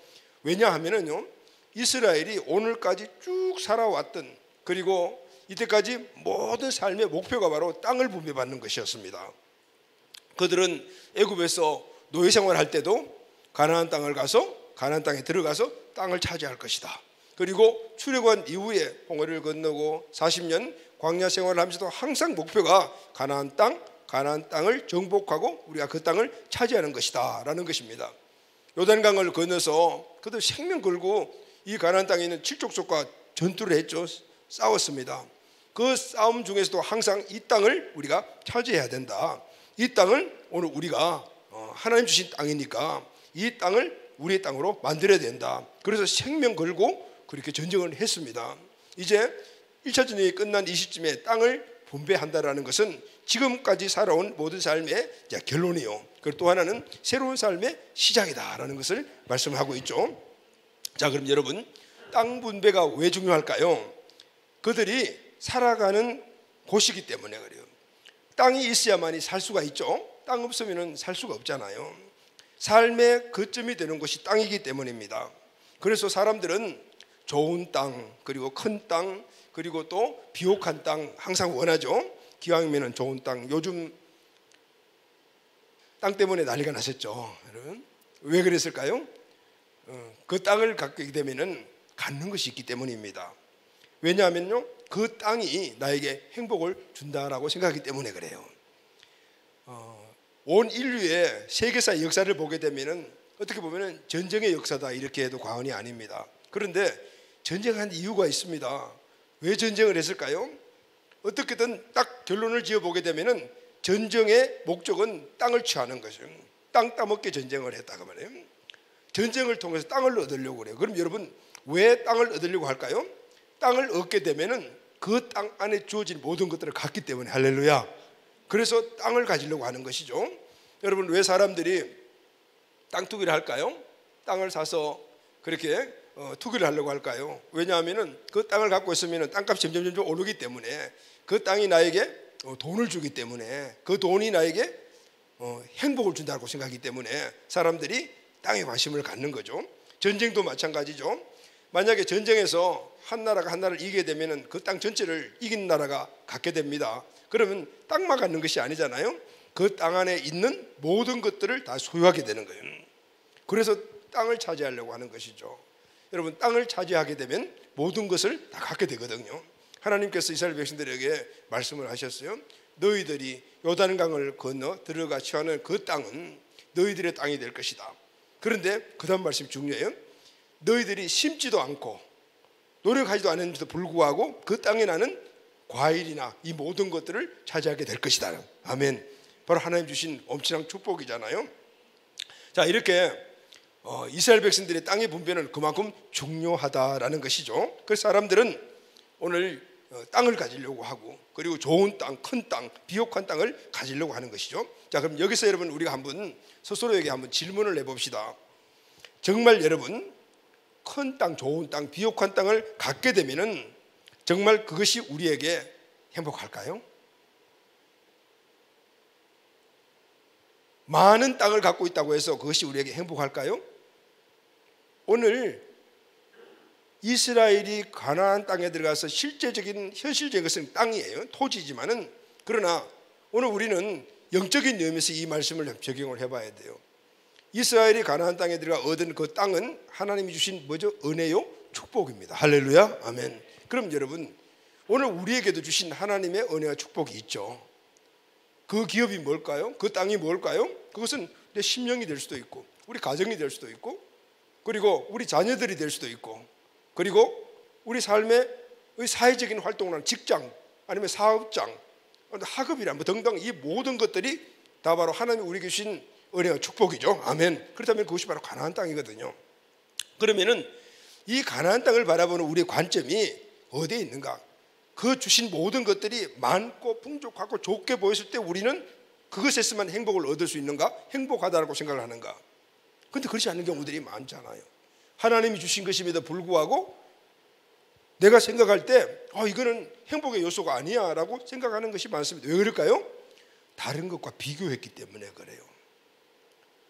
왜냐하면은요, 이스라엘이 오늘까지 쭉 살아왔던, 그리고 이때까지 모든 삶의 목표가 바로 땅을 분배받는 것이었습니다. 그들은 애굽에서 노예 생활할 때도 가나안 땅을 가서 가나안 땅에 들어가서 땅을 차지할 것이다. 그리고 출애굽한 이후에 홍해를 건너고 40년 광야 생활을 하면서도 항상 목표가 가나안 땅을 정복하고 우리가 그 땅을 차지하는 것이다 라는 것입니다. 요단강을 건너서 그들 생명 걸고 이 가나안 땅에 있는 칠족족과 전투를 했죠. 싸웠습니다. 그 싸움 중에서도 항상 이 땅을 우리가 차지해야 된다. 이 땅을 오늘 우리가 하나님 주신 땅이니까 이 땅을 우리의 땅으로 만들어야 된다. 그래서 생명 걸고 그렇게 전쟁을 했습니다. 이제 1차 전쟁이 끝난 이 시점에 땅을 분배한다라는 것은 지금까지 살아온 모든 삶의 결론이요. 그리고 또 하나는 새로운 삶의 시작이다라는 것을 말씀하고 있죠. 자, 그럼 여러분, 땅 분배가 왜 중요할까요? 그들이 살아가는 곳이기 때문에 그래요. 땅이 있어야만이 살 수가 있죠. 땅 없으면 살 수가 없잖아요. 삶의 거점이 되는 것이 땅이기 때문입니다. 그래서 사람들은 좋은 땅, 그리고 큰 땅, 그리고 또 비옥한 땅 항상 원하죠. 기왕이면 좋은 땅. 요즘 땅 때문에 난리가 났었죠. 여러분, 왜 그랬을까요? 그 땅을 갖게 되면은 갖는 것이 있기 때문입니다. 왜냐하면요, 그 땅이 나에게 행복을 준다라고 생각하기 때문에 그래요. 온 인류의 세계사의 역사를 보게 되면은 어떻게 보면은 전쟁의 역사다 이렇게 해도 과언이 아닙니다. 그런데 전쟁한 이유가 있습니다. 왜 전쟁을 했을까요? 어떻게든 딱 결론을 지어보게 되면은 전쟁의 목적은 땅을 취하는 것이에요. 땅 따먹게 전쟁을 했다고 말해요. 전쟁을 통해서 땅을 얻으려고 그래요. 그럼 여러분, 왜 땅을 얻으려고 할까요? 땅을 얻게 되면은 그 땅 안에 주어진 모든 것들을 갖기 때문에. 할렐루야. 그래서 땅을 가지려고 하는 것이죠. 여러분, 왜 사람들이 땅 투기를 할까요? 땅을 사서 그렇게 투기를 하려고 할까요? 왜냐하면은 그 땅을 갖고 있으면 땅값이 점점 오르기 때문에, 그 땅이 나에게 돈을 주기 때문에, 그 돈이 나에게 행복을 준다고 생각하기 때문에 사람들이 땅에 관심을 갖는 거죠. 전쟁도 마찬가지죠. 만약에 전쟁에서 한 나라가 한 나라를 이기게 되면 그 땅 전체를 이긴 나라가 갖게 됩니다. 그러면 땅만 갖는 것이 아니잖아요. 그 땅 안에 있는 모든 것들을 다 소유하게 되는 거예요. 그래서 땅을 차지하려고 하는 것이죠. 여러분, 땅을 차지하게 되면 모든 것을 다 갖게 되거든요. 하나님께서 이스라엘 백성들에게 말씀을 하셨어요. 너희들이 요단강을 건너 들어가 취하는 그 땅은 너희들의 땅이 될 것이다. 그런데 그 다음 말씀이 중요해요. 너희들이 심지도 않고 노력하지도 않았는데도 불구하고 그 땅에 나는 과일이나 이 모든 것들을 차지하게 될 것이다. 아멘. 바로 하나님 주신 엄청난 축복이잖아요. 자, 이렇게 이스라엘 백성들의 땅의 분배는 그만큼 중요하다라는 것이죠. 그래서 사람들은 오늘 땅을 가지려고 하고, 그리고 좋은 땅, 큰 땅, 비옥한 땅을 가지려고 하는 것이죠. 자, 그럼 여기서 여러분 우리가 한번 스스로에게 한번 질문을 해봅시다. 정말 여러분 큰 땅, 좋은 땅, 비옥한 땅을 갖게 되면은 정말 그것이 우리에게 행복할까요? 많은 땅을 갖고 있다고 해서 그것이 우리에게 행복할까요? 오늘 이스라엘이 가나안 땅에 들어가서 실제적인 현실적인 것은 땅이에요. 토지지만은, 그러나 오늘 우리는 영적인 의미에서 이 말씀을 적용을 해봐야 돼요. 이스라엘이 가나안 땅에 들어가 얻은 그 땅은 하나님이 주신 뭐죠? 은혜요? 축복입니다. 할렐루야, 아멘. 그럼 여러분 오늘 우리에게도 주신 하나님의 은혜와 축복이 있죠. 그 기업이 뭘까요? 그 땅이 뭘까요? 그것은 내 심령이 될 수도 있고, 우리 가정이 될 수도 있고, 그리고 우리 자녀들이 될 수도 있고, 그리고 우리 삶의 사회적인 활동을 하는 직장, 아니면 사업장, 학업이나 뭐 등등, 이 모든 것들이 다 바로 하나님이 우리에게 주신 은혜와 축복이죠. 아멘. 그렇다면 그것이 바로 가나안 땅이거든요. 그러면은 이 가나안 땅을 바라보는 우리의 관점이 어디에 있는가? 그 주신 모든 것들이 많고 풍족하고 좋게 보였을 때 우리는 그것에서만 행복을 얻을 수 있는가? 행복하다고 생각을 하는가? 그런데 그렇지 않은 경우들이 많잖아요. 하나님이 주신 것임에도 불구하고 내가 생각할 때 이거는 행복의 요소가 아니야 라고 생각하는 것이 많습니다. 왜 그럴까요? 다른 것과 비교했기 때문에 그래요.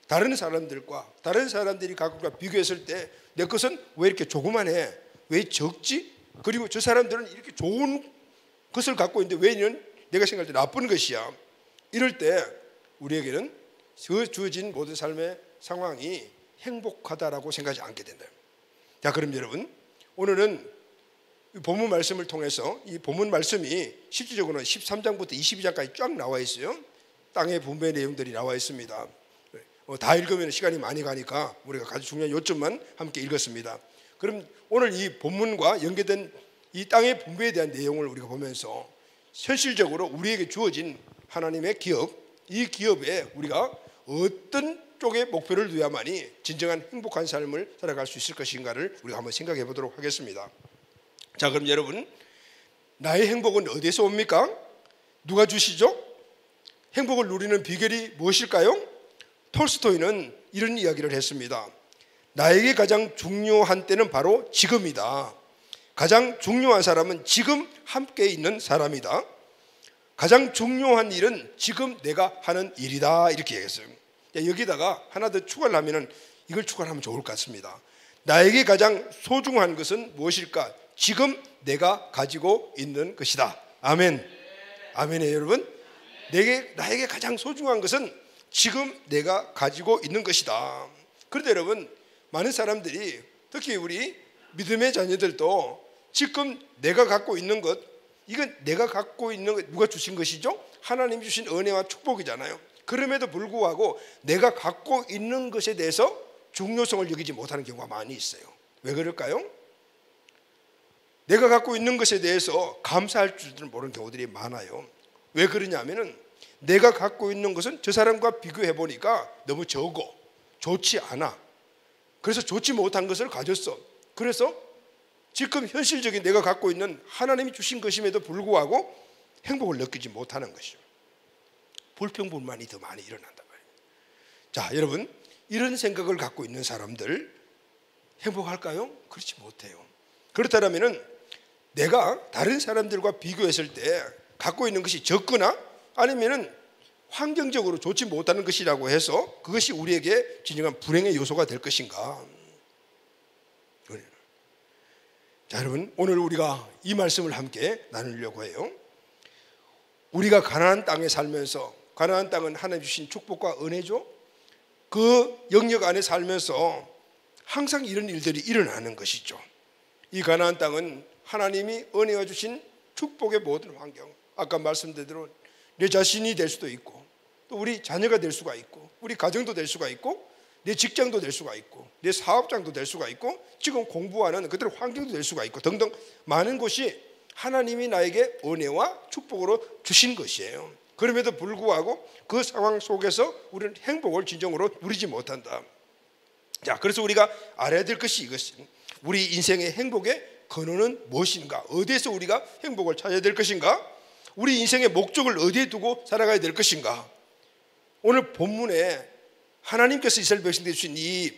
다른 사람들과 다른 사람들이 갖고가 비교했을 때 내 것은 왜 이렇게 조그만해? 왜 적지? 그리고 저 사람들은 이렇게 좋은 것을 갖고 있는데 왜 얘는 내가 생각할 때 나쁜 것이야? 이럴 때 우리에게는 그 주어진 모든 삶의 상황이 행복하다라고 생각하지 않게 된다. 자, 그럼 여러분 오늘은 본문 말씀을 통해서 이 본문 말씀이 실질적으로는 13장부터 22장까지 쫙 나와 있어요. 땅의 분배 내용들이 나와 있습니다. 다 읽으면 시간이 많이 가니까 우리가 아주 중요한 요점만 함께 읽었습니다. 그럼 오늘 이 본문과 연계된 이 땅의 분배에 대한 내용을 우리가 보면서 현실적으로 우리에게 주어진 하나님의 기업, 이 기업에 우리가 어떤 쪽의 목표를 두어야만이 진정한 행복한 삶을 살아갈 수 있을 것인가를 우리가 한번 생각해 보도록 하겠습니다. 자, 그럼 여러분 나의 행복은 어디에서 옵니까? 누가 주시죠? 행복을 누리는 비결이 무엇일까요? 톨스토이는 이런 이야기를 했습니다. 나에게 가장 중요한 때는 바로 지금이다. 가장 중요한 사람은 지금 함께 있는 사람이다. 가장 중요한 일은 지금 내가 하는 일이다. 이렇게 얘기했어요. 여기다가 하나 더 추가를 하면 이걸 추가하면 좋을 것 같습니다. 나에게 가장 소중한 것은 무엇일까? 지금 내가 가지고 있는 것이다. 아멘. 아멘이에요, 여러분. 나에게 가장 소중한 것은 지금 내가 가지고 있는 것이다. 그런데 여러분 많은 사람들이 특히 우리 믿음의 자녀들도 지금 내가 갖고 있는 것, 이건 내가 갖고 있는 것 누가 주신 것이죠? 하나님이 주신 은혜와 축복이잖아요. 그럼에도 불구하고 내가 갖고 있는 것에 대해서 중요성을 여기지 못하는 경우가 많이 있어요. 왜 그럴까요? 내가 갖고 있는 것에 대해서 감사할 줄을 모르는 경우들이 많아요. 왜 그러냐면은 내가 갖고 있는 것은 저 사람과 비교해 보니까 너무 적어, 좋지 않아. 그래서 좋지 못한 것을 가졌어. 그래서 지금 현실적인 내가 갖고 있는 하나님이 주신 것임에도 불구하고 행복을 느끼지 못하는 것이죠. 불평불만이 더 많이 일어난단 말이에요. 자, 여러분 이런 생각을 갖고 있는 사람들 행복할까요? 그렇지 못해요. 그렇다면 내가 다른 사람들과 비교했을 때 갖고 있는 것이 적거나 아니면은 환경적으로 좋지 못하는 것이라고 해서 그것이 우리에게 진정한 불행의 요소가 될 것인가? 자, 여러분 오늘 우리가 이 말씀을 함께 나누려고 해요. 우리가 가나안 땅에 살면서, 가나안 땅은 하나님 주신 축복과 은혜죠. 그 영역 안에 살면서 항상 이런 일들이 일어나는 것이죠. 이 가나안 땅은 하나님이 은혜와 주신 축복의 모든 환경, 아까 말씀드린 내 자신이 될 수도 있고 또 우리 자녀가 될 수가 있고 우리 가정도 될 수가 있고 내 직장도 될 수가 있고 내 사업장도 될 수가 있고 지금 공부하는 그들의 환경도 될 수가 있고 등등 많은 것이 하나님이 나에게 은혜와 축복으로 주신 것이에요. 그럼에도 불구하고 그 상황 속에서 우리는 행복을 진정으로 누리지 못한다. 자, 그래서 우리가 알아야 될 것이 이것이, 우리 인생의 행복의 근원은 무엇인가? 어디에서 우리가 행복을 찾아야 될 것인가? 우리 인생의 목적을 어디에 두고 살아가야 될 것인가? 오늘 본문에 하나님께서 이스라엘 백성들이 주신 이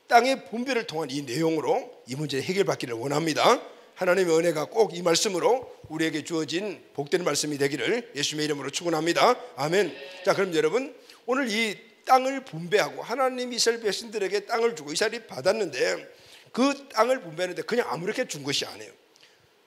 땅의 분배를 통한 이 내용으로 이 문제 해결받기를 원합니다. 하나님의 은혜가 꼭 이 말씀으로 우리에게 주어진 복된 말씀이 되기를 예수님의 이름으로 축원합니다. 아멘. 자, 그럼 여러분, 오늘 이 땅을 분배하고 하나님이 이스라엘 백성들에게 땅을 주고 이스라엘이 받았는데, 그 땅을 분배하는데 그냥 아무렇게 준 것이 아니에요.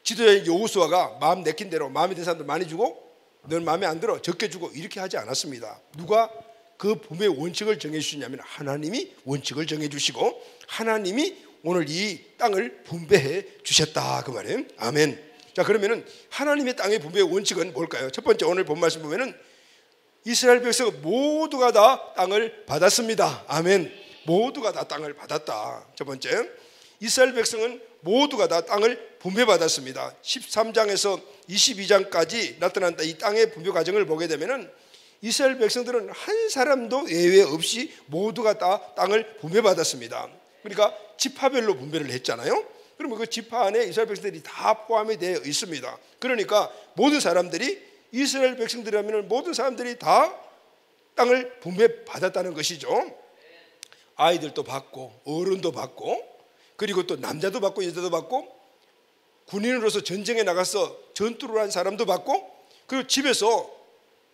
지도자인 여호수아가 마음 내킨 대로 마음에 든 사람들 많이 주고 넌 마음에 안 들어 적게 주고 이렇게 하지 않았습니다. 누가 그 분배의 원칙을 정해 주시냐면 하나님이 원칙을 정해 주시고 하나님이 오늘 이 땅을 분배해 주셨다, 그 말이에요. 아멘. 자, 그러면은 하나님의 땅의 분배의 원칙은 뭘까요? 첫 번째, 오늘 본 말씀 보면은 이스라엘 백성 모두가 다 땅을 받았습니다. 아멘. 모두가 다 땅을 받았다. 첫 번째, 이스라엘 백성은 모두가 다 땅을 분배받았습니다. 13장에서 22장까지 나타난 이 땅의 분배 과정을 보게 되면은 이스라엘 백성들은 한 사람도 예외 없이 모두가 다 땅을 분배받았습니다. 그러니까 지파별로 분배를 했잖아요. 그러면 그 지파 안에 이스라엘 백성들이 다 포함이 되어 있습니다. 그러니까 모든 사람들이, 이스라엘 백성들이라면 모든 사람들이 다 땅을 분배받았다는 것이죠. 아이들도 받고 어른도 받고, 그리고 또 남자도 받고 여자도 받고, 군인으로서 전쟁에 나가서 전투를 한 사람도 받고, 그리고 집에서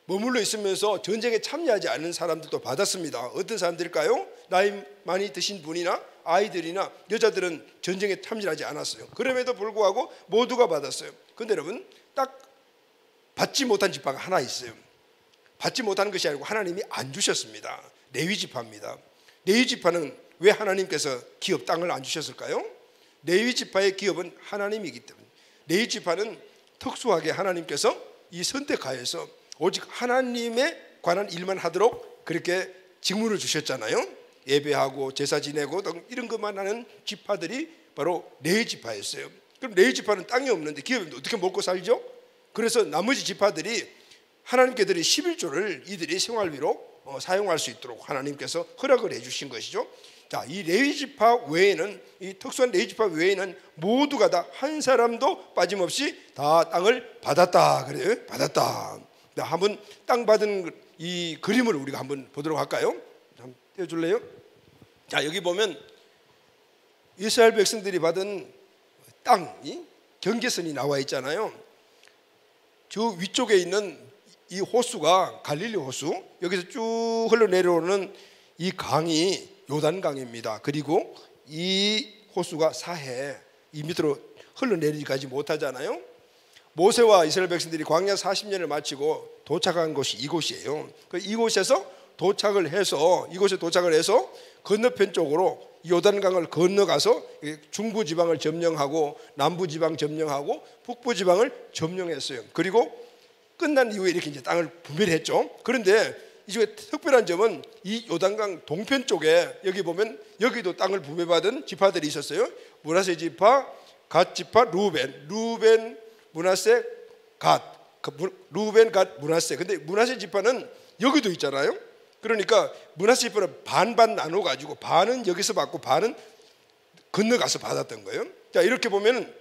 머물러 있으면서 전쟁에 참여하지 않는 사람들도 받았습니다. 어떤 사람들일까요? 나이 많이 드신 분이나 아이들이나 여자들은 전쟁에 참여하지 않았어요. 그럼에도 불구하고 모두가 받았어요. 그런데 여러분, 딱 받지 못한 지파가 하나 있어요. 받지 못하는 것이 아니고 하나님이 안 주셨습니다. 레위 지파입니다. 레위 지파는 왜 하나님께서 기업 땅을 안 주셨을까요? 레위 지파의 기업은 하나님이기 때문에. 레위 지파는 특수하게 하나님께서 이 선택하여서 오직 하나님에 관한 일만 하도록 그렇게 직무를 주셨잖아요. 예배하고 제사 지내고 등 이런 것만 하는 지파들이 바로 레위 지파였어요. 그럼 레위 지파는 땅이 없는데 기업인데 어떻게 먹고 살죠? 그래서 나머지 지파들이 하나님께 드린 11조를 이들이 생활비로 사용할 수 있도록 하나님께서 허락을 해주신 것이죠. 자, 이 레위 지파 외에는, 이 특수한 레위 지파 외에는 모두가 다 한 사람도 빠짐없이 다 땅을 받았다. 그래요? 받았다. 자, 한번 땅 받은 이 그림을 우리가 한번 보도록 할까요? 한번 띄워줄래요? 자, 여기 보면 이스라엘 백성들이 받은 땅이 경계선이 나와 있잖아요. 저 위쪽에 있는 이 호수가 갈릴리 호수, 여기서 쭉 흘러내려오는 이 강이 요단강입니다. 그리고 이 호수가 사해, 이 밑으로 흘러내리지 못하잖아요. 모세와 이스라엘 백성들이 광야 40년을 마치고 도착한 곳이 이곳이에요. 이곳에서 도착을 해서, 이곳에 도착을 해서 건너편 쪽으로 요단강을 건너가서 중부지방을 점령하고 남부지방 점령하고 북부지방을 점령했어요. 그리고 끝난 이후에 이렇게 이제 땅을 분배를 했죠. 그런데 이 중에 특별한 점은 이 요단강 동편 쪽에 여기 보면 여기도 땅을 분배받은 지파들이 있었어요. 므낫세 지파, 갓 지파, 루벤, 므낫세, 갓, 루벤, 갓, 므낫세. 근데 므낫세 지파는 여기도 있잖아요. 그러니까 므낫세 지파는 반반 나눠 가지고 반은 여기서 받고 반은 건너가서 받았던 거예요. 자, 이렇게 보면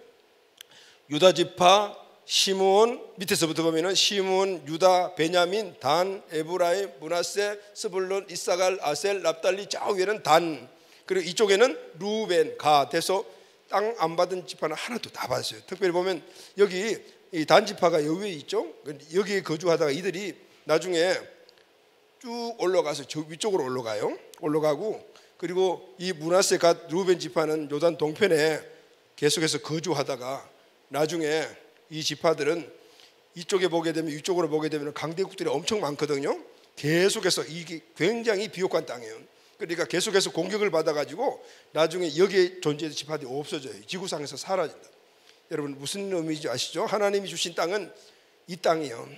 유다 지파, 시므온, 밑에서부터 보면은 시므온, 유다, 베냐민, 단, 에브라임, 므낫세, 스불론, 이사갈, 아셀, 납달리, 저 위에는 단, 그리고 이쪽에는 루벤, 갓 해서 땅 안 받은 지파는 하나도 다 받았어요. 특별히 보면 여기 이 단 지파가 여기에 있죠. 여기에 거주하다가 이들이 나중에 쭉 올라가서 저 위쪽으로 올라가고, 그리고 이 므낫세, 갓, 루벤 지파는 요단 동편에 계속해서 거주하다가 나중에 이 지파들은 이쪽에 보게 되면, 이쪽으로 보게 되면 강대국들이 엄청 많거든요. 계속해서 이게 굉장히 비옥한 땅이에요. 그러니까 계속해서 공격을 받아가지고 나중에 여기에 존재하는 지파들이 없어져요. 지구상에서 사라진다. 여러분 무슨 의미인지 아시죠? 하나님이 주신 땅은 이 땅이에요.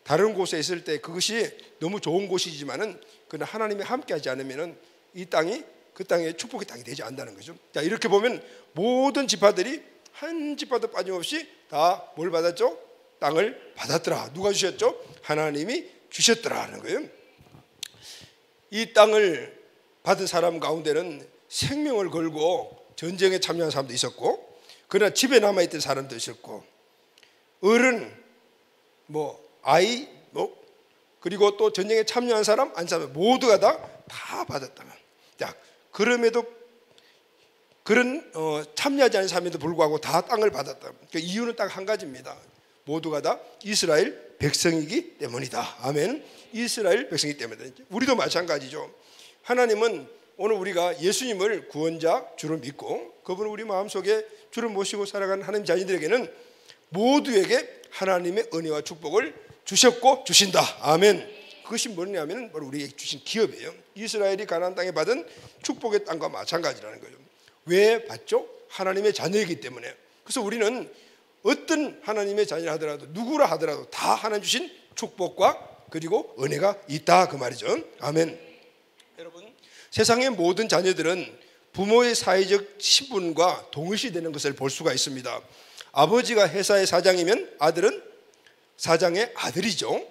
다른 곳에 있을 때 그것이 너무 좋은 곳이지만은 그러나 하나님이 함께하지 않으면은 이 땅이 그 땅의 축복의 땅이 되지 않는다는 거죠. 자, 이렇게 보면 모든 지파들이 한 지파도 빠짐없이 다 뭘 받았죠? 땅을 받았더라. 누가 주셨죠? 하나님이 주셨더라 하는 거예요. 이 땅을 받은 사람 가운데는 생명을 걸고 전쟁에 참여한 사람도 있었고, 그러나 집에 남아있던 사람도 있었고, 어른, 아이, 그리고 또 전쟁에 참여한 사람, 안 사람 모두가 다 받았다면, 자, 그럼에도 그런 참여하지 않은 사람에도 불구하고 다 땅을 받았다. 그 이유는 딱 한 가지입니다. 모두가 다 이스라엘 백성이기 때문이다. 아멘. 이스라엘 백성이기 때문이다. 우리도 마찬가지죠. 하나님은 오늘 우리가 예수님을 구원자 주로 믿고 그분을 우리 마음속에 주를 모시고 살아가는 하나님 자녀들에게는 모두에게 하나님의 은혜와 축복을 주셨고 주신다. 아멘. 그것이 뭐냐면 바로 우리에게 주신 기업이에요. 이스라엘이 가나안 땅에 받은 축복의 땅과 마찬가지라는 거죠. 왜 받죠? 하나님의 자녀이기 때문에. 그래서 우리는 어떤 하나님의 자녀라 하더라도, 누구라 하더라도 다 하나님 주신 축복과 그리고 은혜가 있다, 그 말이죠. 아멘. 여러분, 세상의 모든 자녀들은 부모의 사회적 신분과 동일시되는 것을 볼 수가 있습니다. 아버지가 회사의 사장이면 아들은 사장의 아들이죠.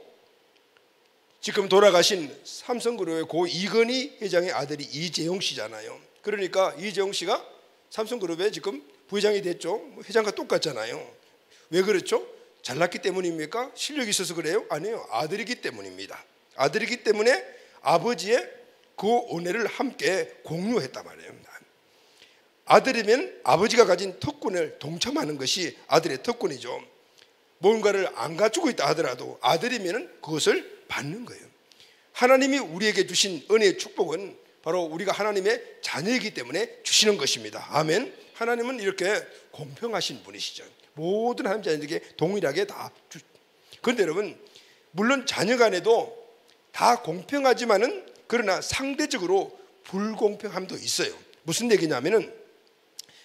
지금 돌아가신 삼성그룹의 고 이건희 회장의 아들이 이재용 씨잖아요. 그러니까 이재용 씨가 삼성그룹의 지금 부회장이 됐죠. 회장과 똑같잖아요. 왜 그렇죠? 잘났기 때문입니까? 실력이 있어서 그래요? 아니에요. 아들이기 때문입니다. 아들이기 때문에 아버지의 그 은혜를 함께 공유했단 말이에요. 아들이면 아버지가 가진 특권을 동참하는 것이 아들의 특권이죠. 뭔가를 안 갖추고 있다 하더라도 아들이면 그것을 받는 거예요. 하나님이 우리에게 주신 은혜의 축복은 바로 우리가 하나님의 자녀이기 때문에 주시는 것입니다. 아멘. 하나님은 이렇게 공평하신 분이시죠. 모든 하나님 자녀들에게 동일하게 다 그런데 여러분, 물론 자녀 간에도 다 공평하지만은 그러나 상대적으로 불공평함도 있어요. 무슨 얘기냐면은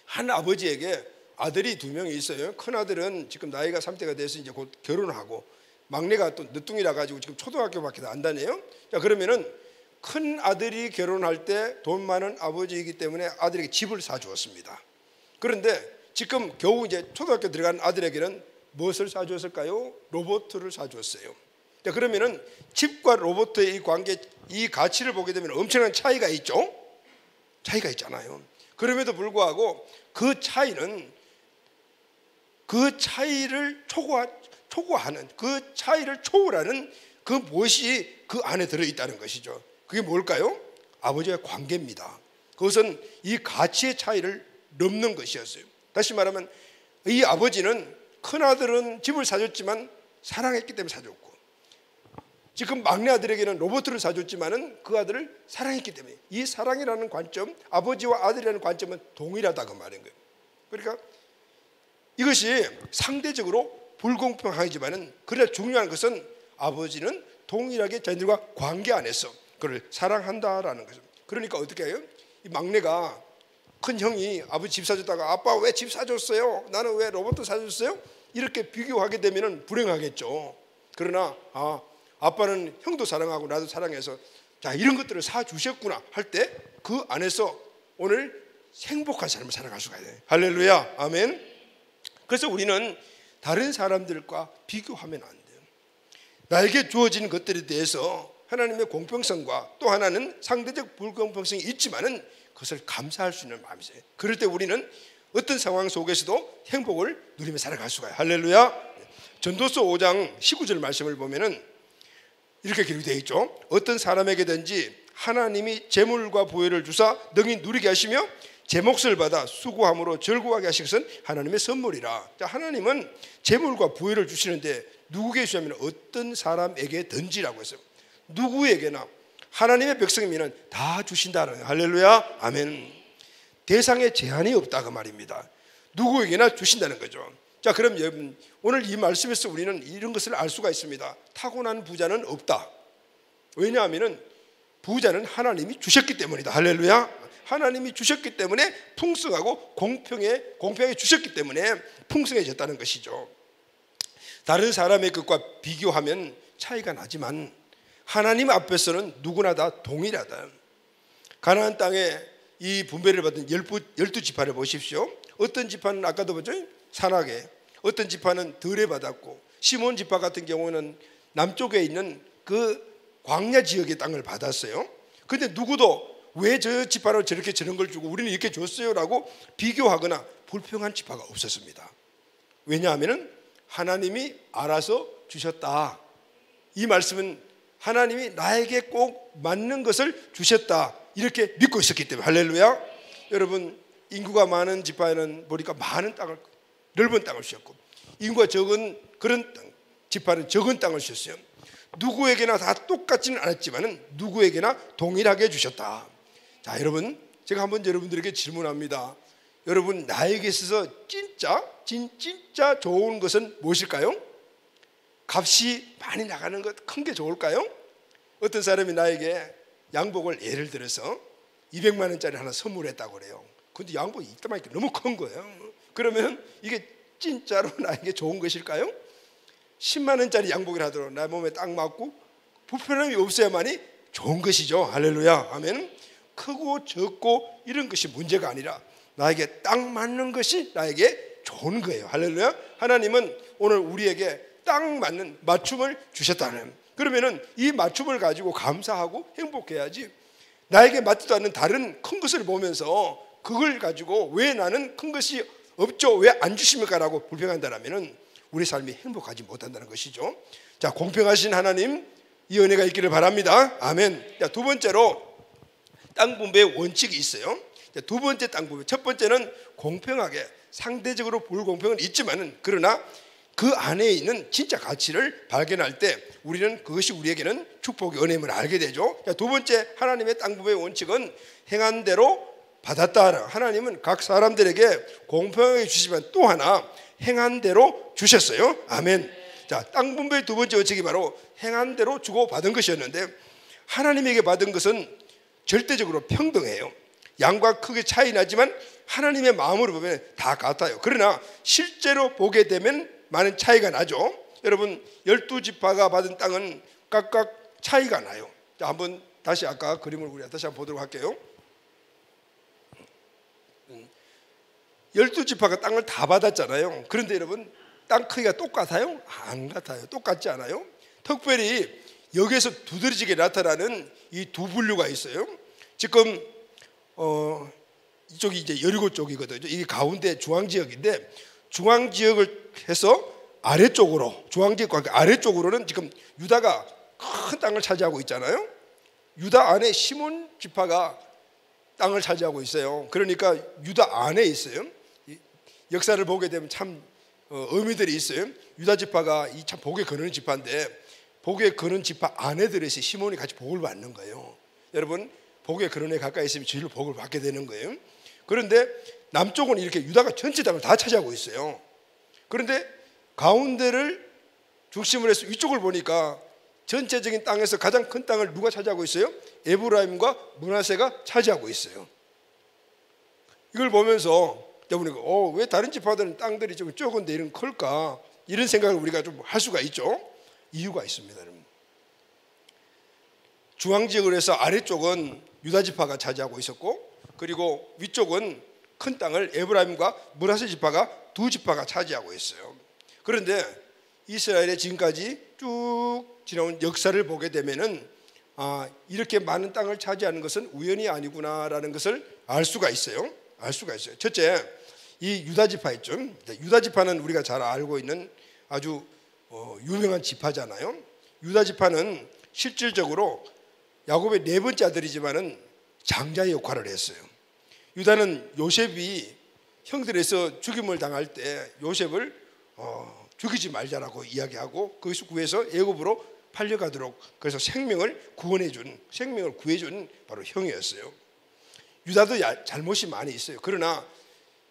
한 아버지에게 아들이 2명이 있어요. 큰 아들은 지금 나이가 3대가 돼서 이제 곧 결혼을 하고, 막내가 또 늦둥이라 가지고 지금 초등학교밖에 안 다녀요. 자, 그러면은 큰 아들이 결혼할 때 돈 많은 아버지이기 때문에 아들에게 집을 사주었습니다. 그런데 지금 겨우 이제 초등학교 들어간 아들에게는 무엇을 사주었을까요? 로봇을 사주었어요. 자, 그러면은 집과 로봇의 이 관계, 이 가치를 보게 되면 엄청난 차이가 있죠. 차이가 있잖아요. 그럼에도 불구하고 그 차이는 그 차이를 초과하는, 그 차이를 초월하는 그 무엇이 그 안에 들어있다는 것이죠. 그게 뭘까요? 아버지와의 관계입니다. 그것은 이 가치의 차이를 넘는 것이었어요. 다시 말하면 이 아버지는 큰아들은 집을 사줬지만 사랑했기 때문에 사줬고, 지금 막내 아들에게는 로봇을 사줬지만은 그 아들을 사랑했기 때문에, 이 사랑이라는 관점, 아버지와 아들이라는 관점은 동일하다, 그 말인 거예요. 그러니까 이것이 상대적으로 불공평하지만은 그러나 중요한 것은 아버지는 동일하게 자녀들과 관계 안에서 그를 사랑한다라는 거죠. 그러니까 어떻게 해요? 이 막내가, 큰 형이 아버지 집 사줬다가 아빠 왜 집 사줬어요? 나는 왜 로봇 사줬어요? 이렇게 비교하게 되면은 불행하겠죠. 그러나 아빠는 형도 사랑하고 나도 사랑해서 자, 이런 것들을 사주셨구나 할 때 그 안에서 오늘 행복한 삶을 살아갈 수가 있어요. 할렐루야, 아멘. 그래서 우리는 다른 사람들과 비교하면 안 돼요. 나에게 주어진 것들에 대해서 하나님의 공평성과 또 하나는 상대적 불공평성이 있지만은 그것을 감사할 수 있는 마음이 있어요. 그럴 때 우리는 어떤 상황 속에서도 행복을 누리며 살아갈 수가 있어요. 할렐루야. 전도서 5장 19절 말씀을 보면은 이렇게 기록되어 있죠. 어떤 사람에게든지 하나님이 재물과 부여를 주사 능히 누리게 하시며 제 몫을 받아 수고함으로 즐거워하게 하신 것은 하나님의 선물이라. 자, 하나님은 재물과 부여를 주시는데 누구에게 주냐면 어떤 사람에게든지라고 했어요. 누구에게나 하나님의 백성이면 다 주신다는 거예요. 할렐루야, 아멘. 대상에 제한이 없다, 그 말입니다. 누구에게나 주신다는 거죠. 자, 그럼 여러분, 오늘 이 말씀에서 우리는 이런 것을 알 수가 있습니다. 타고난 부자는 없다. 왜냐하면 부자는 하나님이 주셨기 때문이다. 할렐루야. 하나님이 주셨기 때문에 풍성하고 공평하게 주셨기 때문에 풍성해졌다는 것이죠. 다른 사람의 것과 비교하면 차이가 나지만 하나님 앞에서는 누구나 다 동일하다. 가나안 땅에 이 분배를 받은 12지파를 보십시오. 어떤 지파는 아까도 보죠, 산악에, 어떤 지파는 덜에 받았고, 시몬 지파 같은 경우는 남쪽에 있는 그 광야 지역의 땅을 받았어요. 그런데 누구도 왜 저 지파로 저렇게 저런 걸 주고 우리는 이렇게 줬어요라고 비교하거나 불평한 지파가 없었습니다. 왜냐하면 하나님이 알아서 주셨다. 이 말씀은 하나님이 나에게 꼭 맞는 것을 주셨다 이렇게 믿고 있었기 때문에. 할렐루야. 여러분, 인구가 많은 지파에는 보니까 많은 땅을, 넓은 땅을 주셨고, 인구가 적은 그런 지파는 적은 땅을 주셨어요. 누구에게나 다 똑같지는 않았지만 누구에게나 동일하게 주셨다. 자, 여러분, 제가 한번 여러분들에게 질문합니다. 여러분, 나에게 있어서 진짜 좋은 것은 무엇일까요? 값이 많이 나가는 것, 큰 게 좋을까요? 어떤 사람이 나에게 양복을 예를 들어서 200만 원짜리 하나 선물했다고 그래요. 근데 양복이 이따만하니까 너무 큰 거예요. 그러면 이게 진짜로 나에게 좋은 것일까요? 10만 원짜리 양복을 하도록 내 몸에 딱 맞고 불편함이 없어야만이 좋은 것이죠. 할렐루야. 아멘. 크고 적고 이런 것이 문제가 아니라 나에게 딱 맞는 것이 나에게 좋은 거예요. 할렐루야. 하나님은 오늘 우리에게 딱 맞는 맞춤을 주셨다는, 그러면은 이 맞춤을 가지고 감사하고 행복해야지, 나에게 맞지도 않는 다른 큰 것을 보면서 그걸 가지고 왜 나는 큰 것이 없죠, 왜 안 주십니까 라고 불평한다면은 우리 삶이 행복하지 못한다는 것이죠. 자, 공평하신 하나님, 이 은혜가 있기를 바랍니다. 아멘. 자, 두 번째로 땅 분배의 원칙이 있어요. 자, 두 번째 땅 분배, 첫 번째는 공평하게, 상대적으로 불공평은 있지만은 그러나 그 안에 있는 진짜 가치를 발견할 때 우리는 그것이 우리에게는 축복의 은혜임을 알게 되죠. 자, 두 번째 하나님의 땅 분배의 원칙은 행한 대로 받았다. 하나님은 각 사람들에게 공평하게 주시지만 또 하나 행한 대로 주셨어요. 아멘. 자, 땅 분배의 두 번째 원칙이 바로 행한 대로 주고 받은 것이었는데, 하나님에게 받은 것은 절대적으로 평등해요. 양과 크게 차이 나지만 하나님의 마음으로 보면 다 같아요. 그러나 실제로 보게 되면 많은 차이가 나죠. 여러분, 12지파가 받은 땅은 각각 차이가 나요. 자, 한번 다시 아까 그림을 우리 다시 한번 보도록 할게요. 12지파가 땅을 다 받았잖아요. 그런데 여러분, 땅 크기가 똑같아요? 안 같아요. 똑같지 않아요? 특별히 여기에서 두드러지게 나타나는 이 두 분류가 있어요. 지금 이쪽이 이제 여리고 쪽이거든요. 이게 가운데 중앙지역인데, 중앙지역을 해서 아래쪽으로, 중앙지역과 아래쪽으로는 지금 유다가 큰 땅을 차지하고 있잖아요. 유다 안에 시몬 지파가 땅을 차지하고 있어요. 그러니까 유다 안에 있어요. 역사를 보게 되면 참 의미들이 있어요. 유다 지파가 이 참 복에 거는 지파인데, 복에 거는 지파 안에 들어서 시몬이 같이 복을 받는 거예요. 여러분, 복에 거는 애 가까이 있으면 진로 복을 받게 되는 거예요. 그런데 남쪽은 이렇게 유다가 전체 땅을 다 차지하고 있어요. 그런데 가운데를 중심으로 해서 위쪽을 보니까 전체적인 땅에서 가장 큰 땅을 누가 차지하고 있어요? 에브라임과 므낫세가 차지하고 있어요. 이걸 보면서 우리가 왜 다른 지파들은 땅들이 좀 적은데 이런 클까? 이런 생각을 우리가 좀 할 수가 있죠. 이유가 있습니다. 여러분. 중앙지역으로 해서 아래쪽은 유다 지파가 차지하고 있었고, 그리고 위쪽은 큰 땅을 에브라임과 므낫세 지파가 두 지파가 차지하고 있어요. 그런데 이스라엘의 지금까지 쭉 지나온 역사를 보게 되면은 이렇게 많은 땅을 차지하는 것은 우연이 아니구나라는 것을 알 수가 있어요. 알 수가 있어요. 첫째, 이 유다 지파 있죠. 유다 지파는 우리가 잘 알고 있는 아주 유명한 지파잖아요. 유다 지파는 실질적으로 야곱의 네 번째 아들이지만은 장자의 역할을 했어요. 유다는 요셉이 형들에서 죽임을 당할 때 요셉을 죽이지 말자라고 이야기하고 거기서 구해서 애굽으로 팔려가도록, 그래서 생명을 구해준 바로 형이었어요. 유다도 잘못이 많이 있어요. 그러나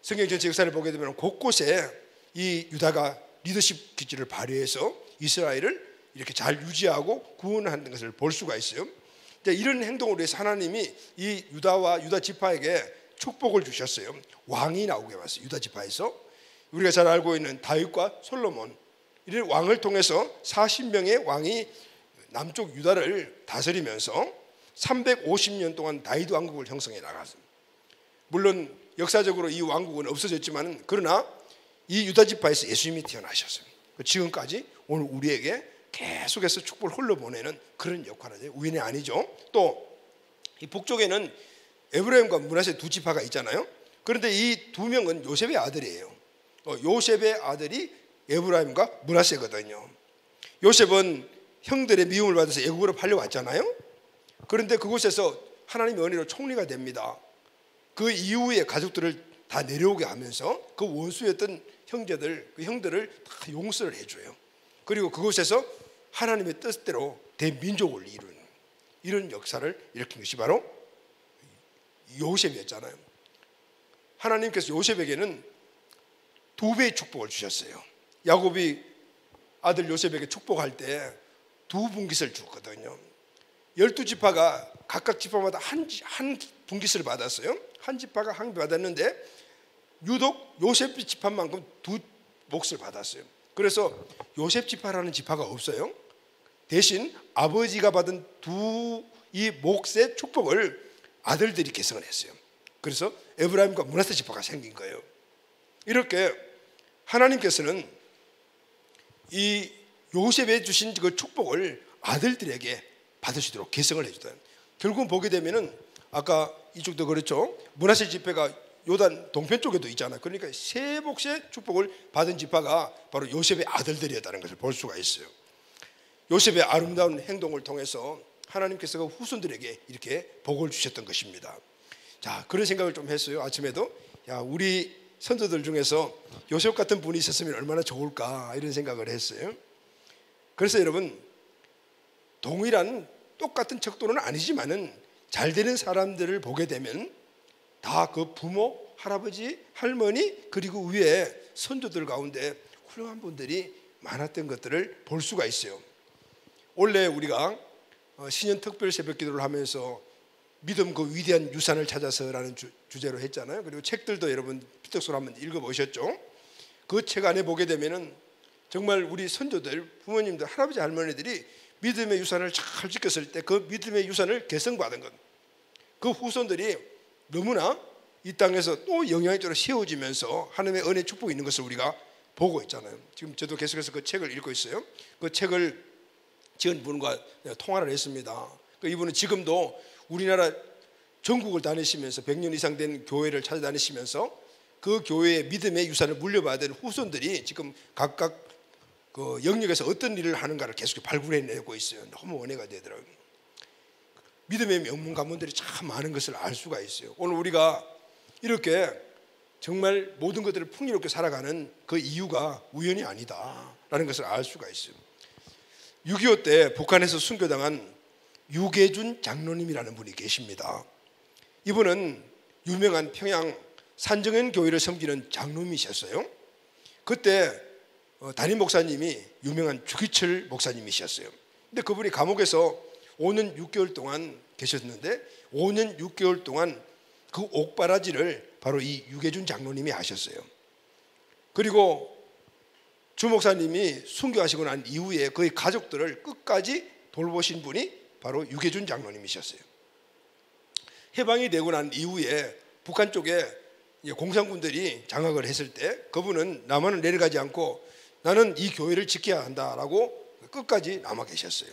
성경 전체 역사를 보게 되면 곳곳에 이 유다가 리더십 기질을 발휘해서 이스라엘을 이렇게 잘 유지하고 구원하는 것을 볼 수가 있어요. 이런 행동으로 해서 하나님이 이 유다와 유다 지파에게 축복을 주셨어요. 왕이 나오게 왔어요. 유다 지파에서 우리가 잘 알고 있는 다윗과 솔로몬, 이런 왕을 통해서 40명의 왕이 남쪽 유다를 다스리면서 350년 동안 다윗 왕국을 형성해 나갔습니다. 물론 역사적으로 이 왕국은 없어졌지만, 그러나 이 유다 지파에서 예수님이 태어나셨어요. 지금까지 오늘 우리에게 계속해서 축복을 흘러보내는 그런 역할을 해요. 우연이 아니죠. 또 이 북쪽에는 에브라임과 므낫세 두 지파가 있잖아요. 그런데 이 두 명은 요셉의 아들이에요. 요셉의 아들이 에브라임과 므낫세거든요. 요셉은 형들의 미움을 받아서 애국으로 팔려왔잖아요. 그런데 그곳에서 하나님의 은혜로 총리가 됩니다. 그 이후에 가족들을 다 내려오게 하면서 그 원수였던 형제들, 그 형들을 다 용서를 해줘요. 그리고 그곳에서 하나님의 뜻대로 대민족을 이루는 이런 역사를 일으킨 것이 바로 요셉이었잖아요. 하나님께서 요셉에게는 2배의 축복을 주셨어요. 야곱이 아들 요셉에게 축복할 때 2분깃을 줬거든요. 12지파가 각각 지파마다 한 분깃을 받았어요. 한 지파가 한 개 받았는데 유독 요셉 지파만큼 2몫을 받았어요. 그래서 요셉 지파라는 지파가 없어요. 대신 아버지가 받은 이 몫의 축복을 아들들이 계승을 했어요. 그래서 에브라임과 므낫세 지파가 생긴 거예요. 이렇게 하나님께서는 이 요셉에 주신 그 축복을 아들들에게 받으시도록 계승을 해주다. 결국 보게 되면은 아까 이쪽도 그렇죠. 므낫세 지파가 요단 동편 쪽에도 있잖아요. 그러니까 세 몫의 축복을 받은 지파가 바로 요셉의 아들들이었다는 것을 볼 수가 있어요. 요셉의 아름다운 행동을 통해서 하나님께서 그 후손들에게 이렇게 복을 주셨던 것입니다. 자, 그런 생각을 좀 했어요. 아침에도 우리 선조들 중에서 요셉 같은 분이 있었으면 얼마나 좋을까 이런 생각을 했어요. 그래서 여러분, 동일한 똑같은 척도는 아니지만은 잘 되는 사람들을 보게 되면 다 그 부모, 할아버지, 할머니 그리고 위에 선조들 가운데 훌륭한 분들이 많았던 것들을 볼 수가 있어요. 원래 우리가 신년 특별 새벽 기도를 하면서 믿음 그 위대한 유산을 찾아서라는 주제로 했잖아요. 그리고 책들도 여러분 피떡소로 한번 읽어보셨죠? 그 책 안에 보게 되면은 정말 우리 선조들, 부모님들, 할아버지, 할머니들이 믿음의 유산을 잘 지켰을 때 그 믿음의 유산을 계승받은 것, 그 후손들이 너무나 이 땅에서 또 영향력으로 세워지면서 하나님의 은혜 축복이 있는 것을 우리가 보고 있잖아요. 지금 저도 계속해서 그 책을 읽고 있어요. 그 책을 지은 분과 통화를 했습니다. 그 이분은 지금도 우리나라 전국을 다니시면서 100년 이상 된 교회를 찾아다니시면서 그 교회의 믿음의 유산을 물려받은 후손들이 지금 각각 그 영역에서 어떤 일을 하는가를 계속 발굴해내고 있어요. 너무 은혜가 되더라고요. 믿음의 명문 가문들이 참 많은 것을 알 수가 있어요. 오늘 우리가 이렇게 정말 모든 것들을 풍요롭게 살아가는 그 이유가 우연이 아니다라는 것을 알 수가 있어요. 6.25 때 북한에서 순교당한 유계준 장로님이라는 분이 계십니다. 이분은 유명한 평양 산정현 교회를 섬기는 장로님이셨어요. 그때 담임 목사님이 유명한 주기철 목사님이셨어요. 근데 그분이 감옥에서 5년 6개월 동안 계셨는데 5년 6개월 동안 그 옥바라지를 바로 이 유계준 장로님이 하셨어요. 그리고 주 목사님이 순교하시고 난 이후에 그의 가족들을 끝까지 돌보신 분이 바로 유계준 장로님이셨어요. 해방이 되고 난 이후에 북한 쪽에 공산군들이 장악을 했을 때 그분은 남한을 내려가지 않고 나는 이 교회를 지켜야 한다라고 끝까지 남아 계셨어요.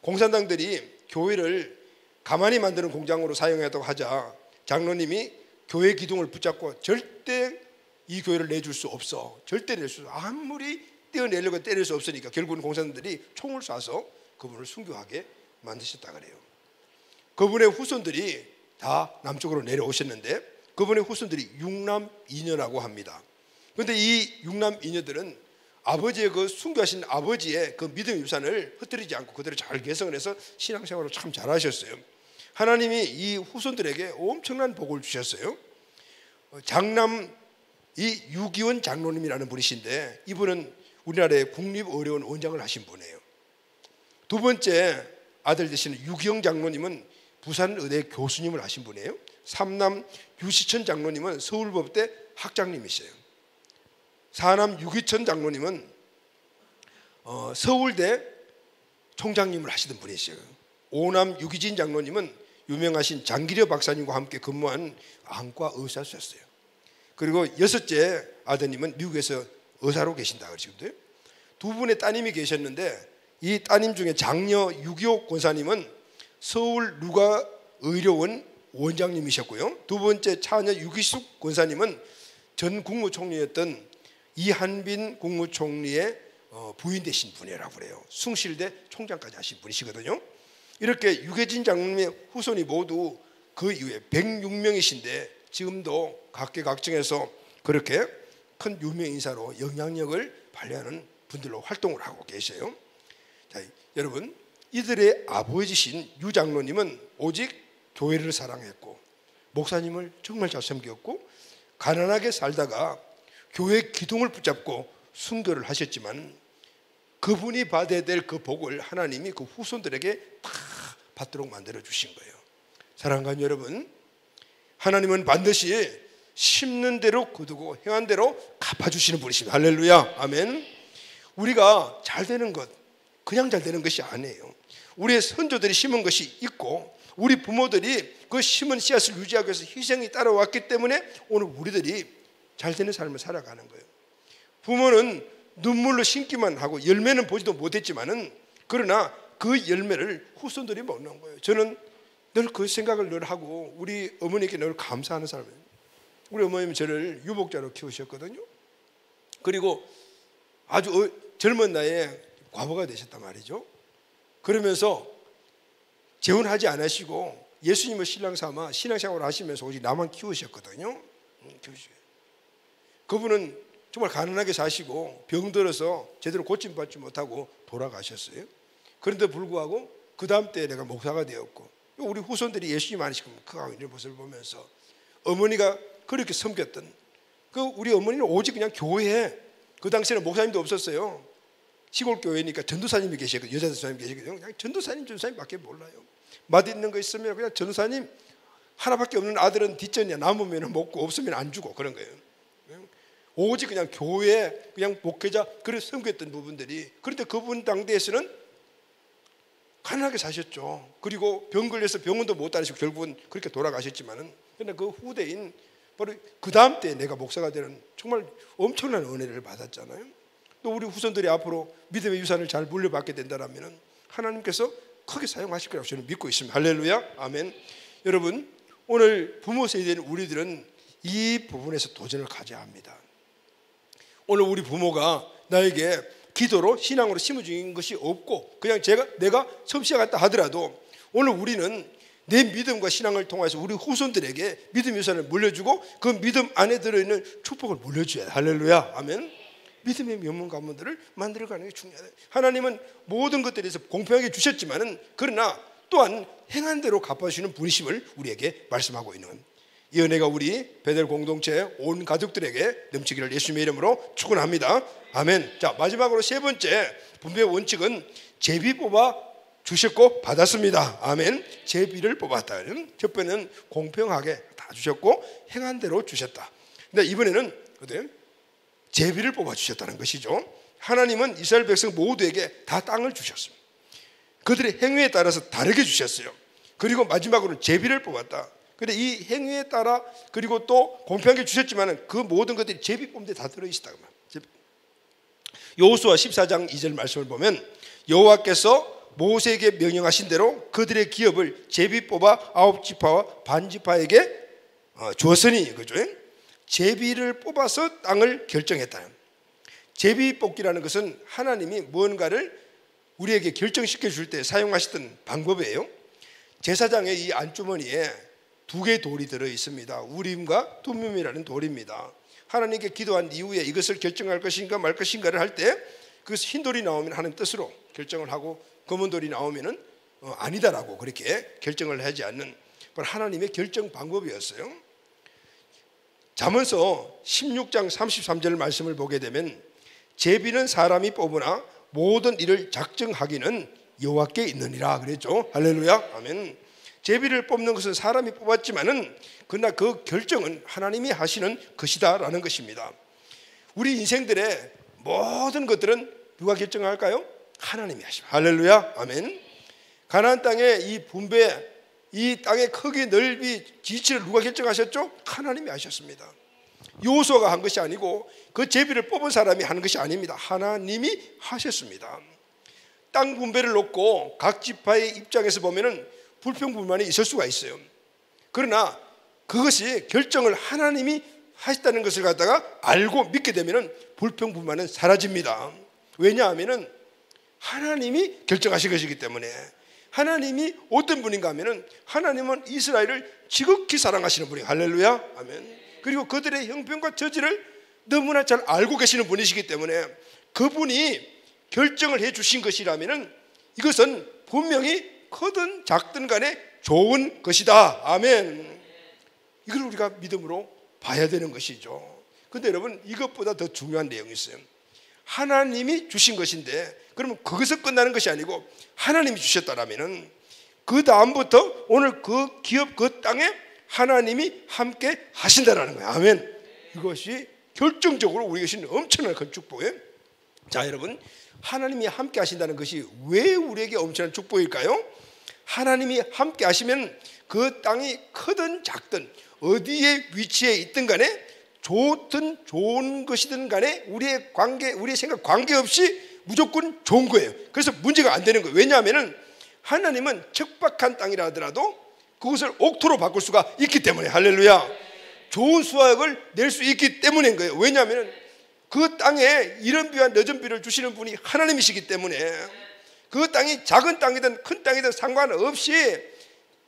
공산당들이 교회를 가만히 만드는 공장으로 사용했다고 하자 장로님이 교회 기둥을 붙잡고 절대 이 교회를 내줄 수 없어. 절대 낼 수 없어. 아무리 떼어내려고 때릴 수 없으니까 결국은 공산당들이 총을 쏴서 그분을 순교하게 만드셨다 그래요. 그분의 후손들이 다 남쪽으로 내려오셨는데 그분의 후손들이 육남이녀라고 합니다. 그런데 이 육남이녀들은 아버지의 그 순교하신 아버지의 그 믿음의 유산을 흩뜨리지 않고 그대로 잘 개성을 해서 신앙생활을 참 잘하셨어요. 하나님이 이 후손들에게 엄청난 복을 주셨어요. 장남 이 유기원 장로님이라는 분이신데 이분은 우리나라의 국립의료원 원장을 하신 분이에요. 두 번째 아들 되시는 유기영 장로님은 부산의대 교수님을 하신 분이에요. 삼남 유시천 장로님은 서울법대 학장님이세요. 사남 유기천 장로님은 서울대 총장님을 하시던 분이세요. 오남 유기진 장로님은 유명하신 장기려 박사님과 함께 근무한 안과 의사셨어요. 그리고 여섯째 아드님은 미국에서 의사로 계신다 지금도. 두 분의 따님이 계셨는데 이 따님 중에 장녀 유기옥 권사님은 서울 누가의료원 원장님이셨고요. 두 번째 차녀 유기숙 권사님은 전 국무총리였던 이한빈 국무총리의 부인 되신 분이라고 그래요. 숭실대 총장까지 하신 분이시거든요. 이렇게 유해진 장로님의 후손이 모두 그 이후에 106명이신데 지금도 각계각층에서 그렇게 큰 유명 인사로 영향력을 발휘하는 분들로 활동을 하고 계세요. 자, 여러분, 이들의 아버지신 유 장로님은 오직 교회를 사랑했고 목사님을 정말 잘 섬겼고 가난하게 살다가 교회 기둥을 붙잡고 순교를 하셨지만 그분이 받아야 될 그 복을 하나님이 그 후손들에게 다 받도록 만들어 주신 거예요. 사랑하는 여러분, 하나님은 반드시 심는 대로 거두고 행한 대로 갚아주시는 분이십니다. 할렐루야, 아멘. 우리가 잘 되는 것 그냥 잘 되는 것이 아니에요. 우리의 선조들이 심은 것이 있고 우리 부모들이 그 심은 씨앗을 유지하기 위해서 희생이 따라왔기 때문에 오늘 우리들이 잘 되는 삶을 살아가는 거예요. 부모는 눈물로 심기만 하고 열매는 보지도 못했지만은 그러나 그 열매를 후손들이 먹는 거예요. 저는 늘 그 생각을 늘 하고 우리 어머니께 늘 감사하는 사람이에요. 우리 어머님은 저를 유복자로 키우셨거든요. 그리고 아주 젊은 나이에 과부가 되셨단 말이죠. 그러면서 재혼하지 않으시고 예수님을 신랑 삼아 신앙생활을 하시면서 오직 나만 키우셨거든요. 그분은 정말 가난하게 사시고 병들어서 제대로 고침받지 못하고 돌아가셨어요. 그런데 불구하고 그 다음 때 내가 목사가 되었고 우리 후손들이 예수님 안에서 크고 있는 모습을 보면서 어머니가 그렇게 섬겼던 그 우리 어머니는 오직 그냥 교회에 그 당시에는 목사님도 없었어요. 시골 교회니까 전도사님이 계시거든요. 여자 전도사님이 계시거든요. 그냥 전도사님밖에 몰라요. 맛있는 거 있으면 그냥 전도사님 하나밖에 없는 아들은 뒷전이야. 남으면 먹고 없으면 안 주고 그런 거예요. 오직 그냥 교회 그냥 목회자 그래서 섬겼던 부분들이 그런데 그분 당대에서는 가난하게 사셨죠. 그리고 병 걸려서 병원도 못 다니시고 결국은 그렇게 돌아가셨지만은 그런데 그 후대인 바로 그 다음 때 내가 목사가 되는 정말 엄청난 은혜를 받았잖아요. 또 우리 후손들이 앞으로 믿음의 유산을 잘 물려받게 된다면 하나님께서 크게 사용하실 거라고 저는 믿고 있습니다. 할렐루야, 아멘. 여러분, 오늘 부모 세대인 우리들은 이 부분에서 도전을 가져야 합니다. 오늘 우리 부모가 나에게 기도로 신앙으로 심어준 것이 없고 그냥 내가 처음 시작했다 하더라도 오늘 우리는 내 믿음과 신앙을 통해서 우리 후손들에게 믿음 유산을 물려주고 그 믿음 안에 들어있는 축복을 물려줘야 돼. 할렐루야, 아멘. 믿음의 명문 가문들을 만들어가는 게 중요하다. 하나님은 모든 것들에 대해서 공평하게 주셨지만은 그러나 또한 행한 대로 갚아주시는 분이심을 우리에게 말씀하고 있는 이 은혜가 우리 베델 공동체 온 가족들에게 넘치기를 예수님의 이름으로 축원합니다. 아멘. 자, 마지막으로 세 번째 분배의 원칙은 제비 뽑아 주셨고 받았습니다. 아멘. 제비를 뽑았다. 첫 번째는 공평하게 다 주셨고 행한 대로 주셨다. 근데 이번에는 제비를 뽑아 주셨다는 것이죠. 하나님은 이스라엘 백성 모두에게 다 땅을 주셨습니다. 그들의 행위에 따라서 다르게 주셨어요. 그리고 마지막으로는 제비를 뽑았다. 그런데 이 행위에 따라 그리고 또 공평하게 주셨지만 그 모든 것들이 제비 뽑는 데 다 들어있다. 여호수아 14장 2절 말씀을 보면 여호와께서 모세에게 명령하신 대로 그들의 기업을 제비 뽑아 9지파와 반지파에게 주었으니 그죠? 제비를 뽑아서 땅을 결정했다. 제비 뽑기라는 것은 하나님이 무언가를 우리에게 결정시켜 줄 때 사용하시던 방법이에요. 제사장의 이 안주머니에 두 개의 돌이 들어 있습니다. 우림과 툼밈이라는 돌입니다. 하나님께 기도한 이후에 이것을 결정할 것인가 말 것인가를 할 때 그 흰 돌이 나오면 하나님 뜻으로 결정을 하고 검은 돌이 나오면은 아니다라고 그렇게 결정을 하지 않는 하나님의 결정 방법이었어요. 잠언서 16장 33절 말씀을 보게 되면 제비는 사람이 뽑으나 모든 일을 작정하기는 여호와께 있느니라 그랬죠. 할렐루야, 아멘. 제비를 뽑는 것은 사람이 뽑았지만은 그러나 그 결정은 하나님이 하시는 것이다라는 것입니다. 우리 인생들의 모든 것들은 누가 결정할까요? 하나님이 하십니다. 할렐루야, 아멘. 가나안 땅의 이 분배, 이 땅의 크기, 넓이, 지치를 누가 결정하셨죠? 하나님이 하셨습니다. 여호수아가 한 것이 아니고 그 제비를 뽑은 사람이 하는 것이 아닙니다. 하나님이 하셨습니다. 땅 분배를 놓고 각 지파의 입장에서 보면은 불평불만이 있을 수가 있어요. 그러나 그것이 결정을 하나님이 하셨다는 것을 갖다가 알고 믿게 되면 불평불만은 사라집니다. 왜냐하면 하나님이 결정하신 것이기 때문에. 하나님이 어떤 분인가 하면 하나님은 이스라엘을 지극히 사랑하시는 분이에요. 할렐루야, 아멘. 그리고 그들의 형편과 처지를 너무나 잘 알고 계시는 분이시기 때문에 그분이 결정을 해 주신 것이라면 이것은 분명히 크든 작든 간에 좋은 것이다. 아멘. 이걸 우리가 믿음으로 봐야 되는 것이죠. 근데 여러분, 이것보다 더 중요한 내용이 있어요. 하나님이 주신 것인데 그러면 거기서 끝나는 것이 아니고 하나님이 주셨다라면 그 다음부터 오늘 그 기업 그 땅에 하나님이 함께 하신다라는 거예요. 아멘. 이것이 결정적으로 우리에게 주신 엄청난 큰 축복이에요. 자, 여러분, 하나님이 함께 하신다는 것이 왜 우리에게 엄청난 축복일까요? 하나님이 함께 하시면 그 땅이 크든 작든 어디에 위치해 있든 간에 좋든 좋은 것이든 간에 우리의 관계, 우리의 생각 관계없이 무조건 좋은 거예요. 그래서 문제가 안 되는 거예요. 왜냐하면 하나님은 척박한 땅이라 하더라도 그것을 옥토로 바꿀 수가 있기 때문에. 할렐루야. 좋은 수확을 낼 수 있기 때문인 거예요. 왜냐하면 그 땅에 이른 비와 늦은 비를 주시는 분이 하나님이시기 때문에 그 땅이 작은 땅이든 큰 땅이든 상관없이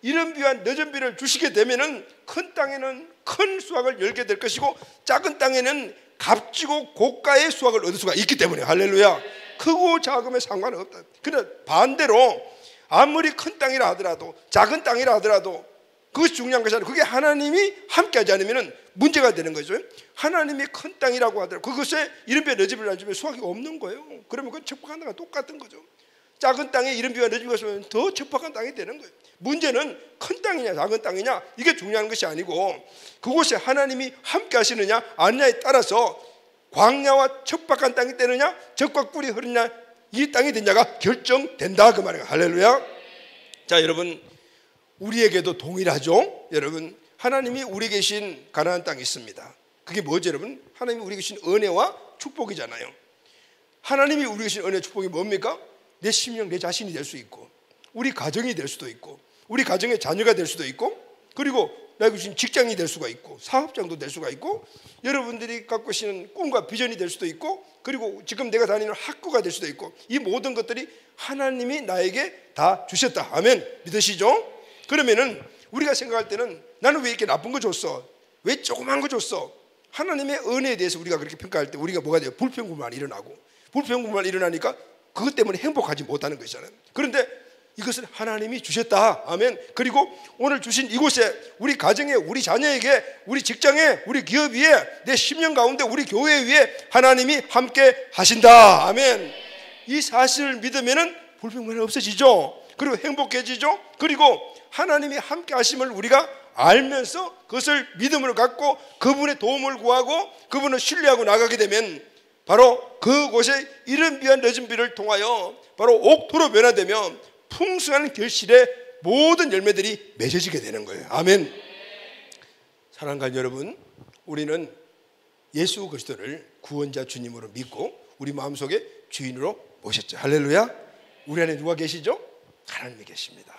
이른 비와 늦은 비를 주시게 되면은 큰 땅에는 큰 수확을 열게 될 것이고 작은 땅에는 값지고 고가의 수확을 얻을 수가 있기 때문에. 할렐루야. 크고 작음에 상관없다. 그러나 반대로 아무리 큰 땅이라 하더라도 작은 땅이라 하더라도 그것이 중요한 것이 아니라 그게 하나님이 함께하지 않으면 문제가 되는 거죠. 하나님이 큰 땅이라고 하더라도 그것에 이른 비와 늦은 비를 안 주면 수확이 없는 거예요. 그러면 그건 척박한 땅과 똑같은 거죠. 작은 땅에 이른 비와 늦은 비가 있으면 더 척박한 땅이 되는 거예요. 문제는 큰 땅이냐 작은 땅이냐 이게 중요한 것이 아니고 그곳에 하나님이 함께 하시느냐 아니냐에 따라서 광야와 척박한 땅이 되느냐 적과 꿀이 흐르냐 이 땅이 되냐가 결정된다 그 말이에요. 할렐루야. 자, 여러분, 우리에게도 동일하죠. 여러분, 하나님이 우리에게 주신 가나안 땅이 있습니다. 그게 뭐죠, 여러분? 하나님이 우리에게 주신 은혜와 축복이잖아요. 하나님이 우리에게 주신 은혜 축복이 뭡니까? 내 심령, 내 자신이 될 수 있고 우리 가정이 될 수도 있고 우리 가정의 자녀가 될 수도 있고 그리고 나에게 주신 직장이 될 수가 있고 사업장도 될 수가 있고 여러분들이 갖고 계시는 꿈과 비전이 될 수도 있고 그리고 지금 내가 다니는 학교가 될 수도 있고 이 모든 것들이 하나님이 나에게 다 주셨다. 아멘. 믿으시죠? 그러면은 우리가 생각할 때는 나는 왜 이렇게 나쁜 거 줬어? 왜 조그만 거 줬어? 하나님의 은혜에 대해서 우리가 그렇게 평가할 때 우리가 뭐가 돼요? 불평불만이 일어나고 불평불만이 일어나니까 그것 때문에 행복하지 못하는 것이잖아요. 그런데 이것을 하나님이 주셨다. 아멘. 그리고 오늘 주신 이곳에 우리 가정에 우리 자녀에게 우리 직장에 우리 기업 위에 내 심령 가운데 우리 교회 위에 하나님이 함께 하신다. 아멘. 이 사실을 믿으면은 불평만이 없어지죠. 그리고 행복해지죠. 그리고 하나님이 함께 하심을 우리가 알면서 그것을 믿음으로 갖고 그분의 도움을 구하고 그분을 신뢰하고 나가게 되면 바로 그곳에 이른 비와 늦은 비를 통하여 바로 옥토로 변화되며 풍성한 결실의 모든 열매들이 맺어지게 되는 거예요. 아멘. 사랑하는 여러분, 우리는 예수 그리스도를 구원자 주님으로 믿고 우리 마음속에 주인으로 모셨죠. 할렐루야. 우리 안에 누가 계시죠? 하나님이 계십니다.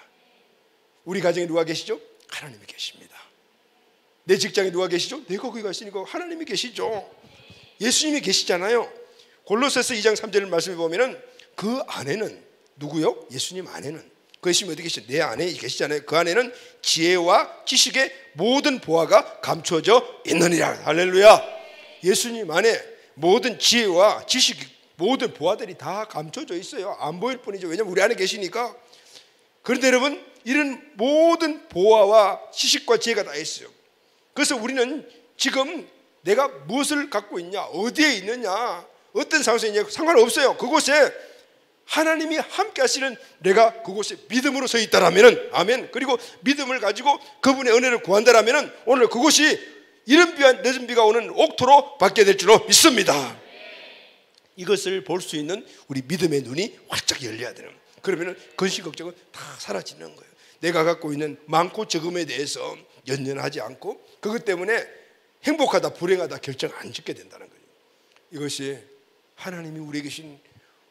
우리 가정에 누가 계시죠? 하나님이 계십니다. 내 직장에 누가 계시죠? 내가 거기 갔으니까 하나님이 계시죠. 예수님이 계시잖아요. 골로새서 2장 3절 말씀을 보면은 그 안에는 누구요? 예수님 안에는 그 예수님이 어디 계시죠? 내 안에 계시잖아요. 그 안에는 지혜와 지식의 모든 보화가 감춰져 있느니라. 할렐루야. 예수님 안에 모든 지혜와 지식 모든 보화들이 다 감춰져 있어요. 안 보일 뿐이죠. 왜냐하면 우리 안에 계시니까. 그런데 여러분, 이런 모든 보화와 지식과 지혜가 다 있어요. 그래서 우리는 지금 내가 무엇을 갖고 있냐, 어디에 있느냐, 어떤 상황에 있냐 상관없어요. 그곳에 하나님이 함께 하시는 내가 그곳에 믿음으로 서 있다라면 아멘. 그리고 믿음을 가지고 그분의 은혜를 구한다라면 오늘 그곳이 이른 비와 늦은 비가 오는 옥토로 바뀌게 될 줄로 믿습니다. 이것을 볼 수 있는 우리 믿음의 눈이 활짝 열려야 되는. 그러면 근심 걱정은 다 사라지는 거예요. 내가 갖고 있는 많고 적음에 대해서 연연하지 않고 그것 때문에 행복하다 불행하다 결정 안 짓게 된다는 거예요. 이것이 하나님이 우리에게 주신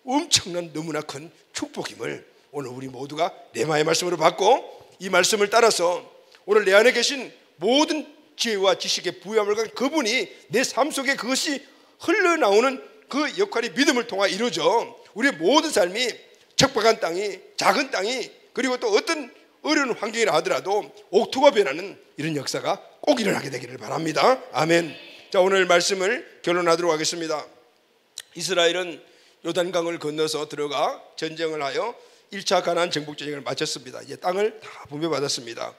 엄청난 너무나 큰 축복임을 오늘 우리 모두가 레마의 말씀으로 받고 이 말씀을 따라서 오늘 내 안에 계신 모든 지혜와 지식의 부여함을 가진 그분이 내 삶 속에 그것이 흘러나오는 그 역할이 믿음을 통해 이루어져 우리의 모든 삶이 척박한 땅이, 작은 땅이, 그리고 또 어떤 어려운 환경이라 하더라도 옥토가 변하는 이런 역사가 꼭 일어나게 되기를 바랍니다. 아멘. 자, 오늘 말씀을 결론하도록 하겠습니다. 이스라엘은 요단강을 건너서 들어가 전쟁을 하여 1차 가나안 정복 전쟁을 마쳤습니다. 이제 땅을 다 분배받았습니다.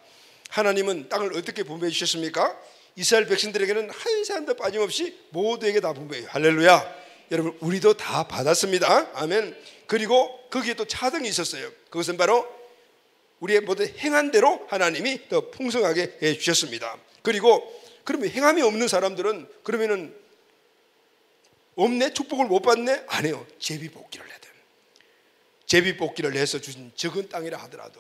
하나님은 땅을 어떻게 분배해 주셨습니까? 이스라엘 백성들에게는 한 사람도 빠짐없이 모두에게 다 분배해요. 할렐루야. 여러분, 우리도 다 받았습니다. 아멘. 그리고 거기에 또 차등이 있었어요. 그것은 바로 우리의 모든 행한 대로 하나님이 더 풍성하게 해 주셨습니다. 그리고 그러면 행함이 없는 사람들은 그러면은 없네? 축복을 못 받네? 아니에요. 제비뽑기를 해야 돼요. 제비뽑기를 해서 주신 적은 땅이라 하더라도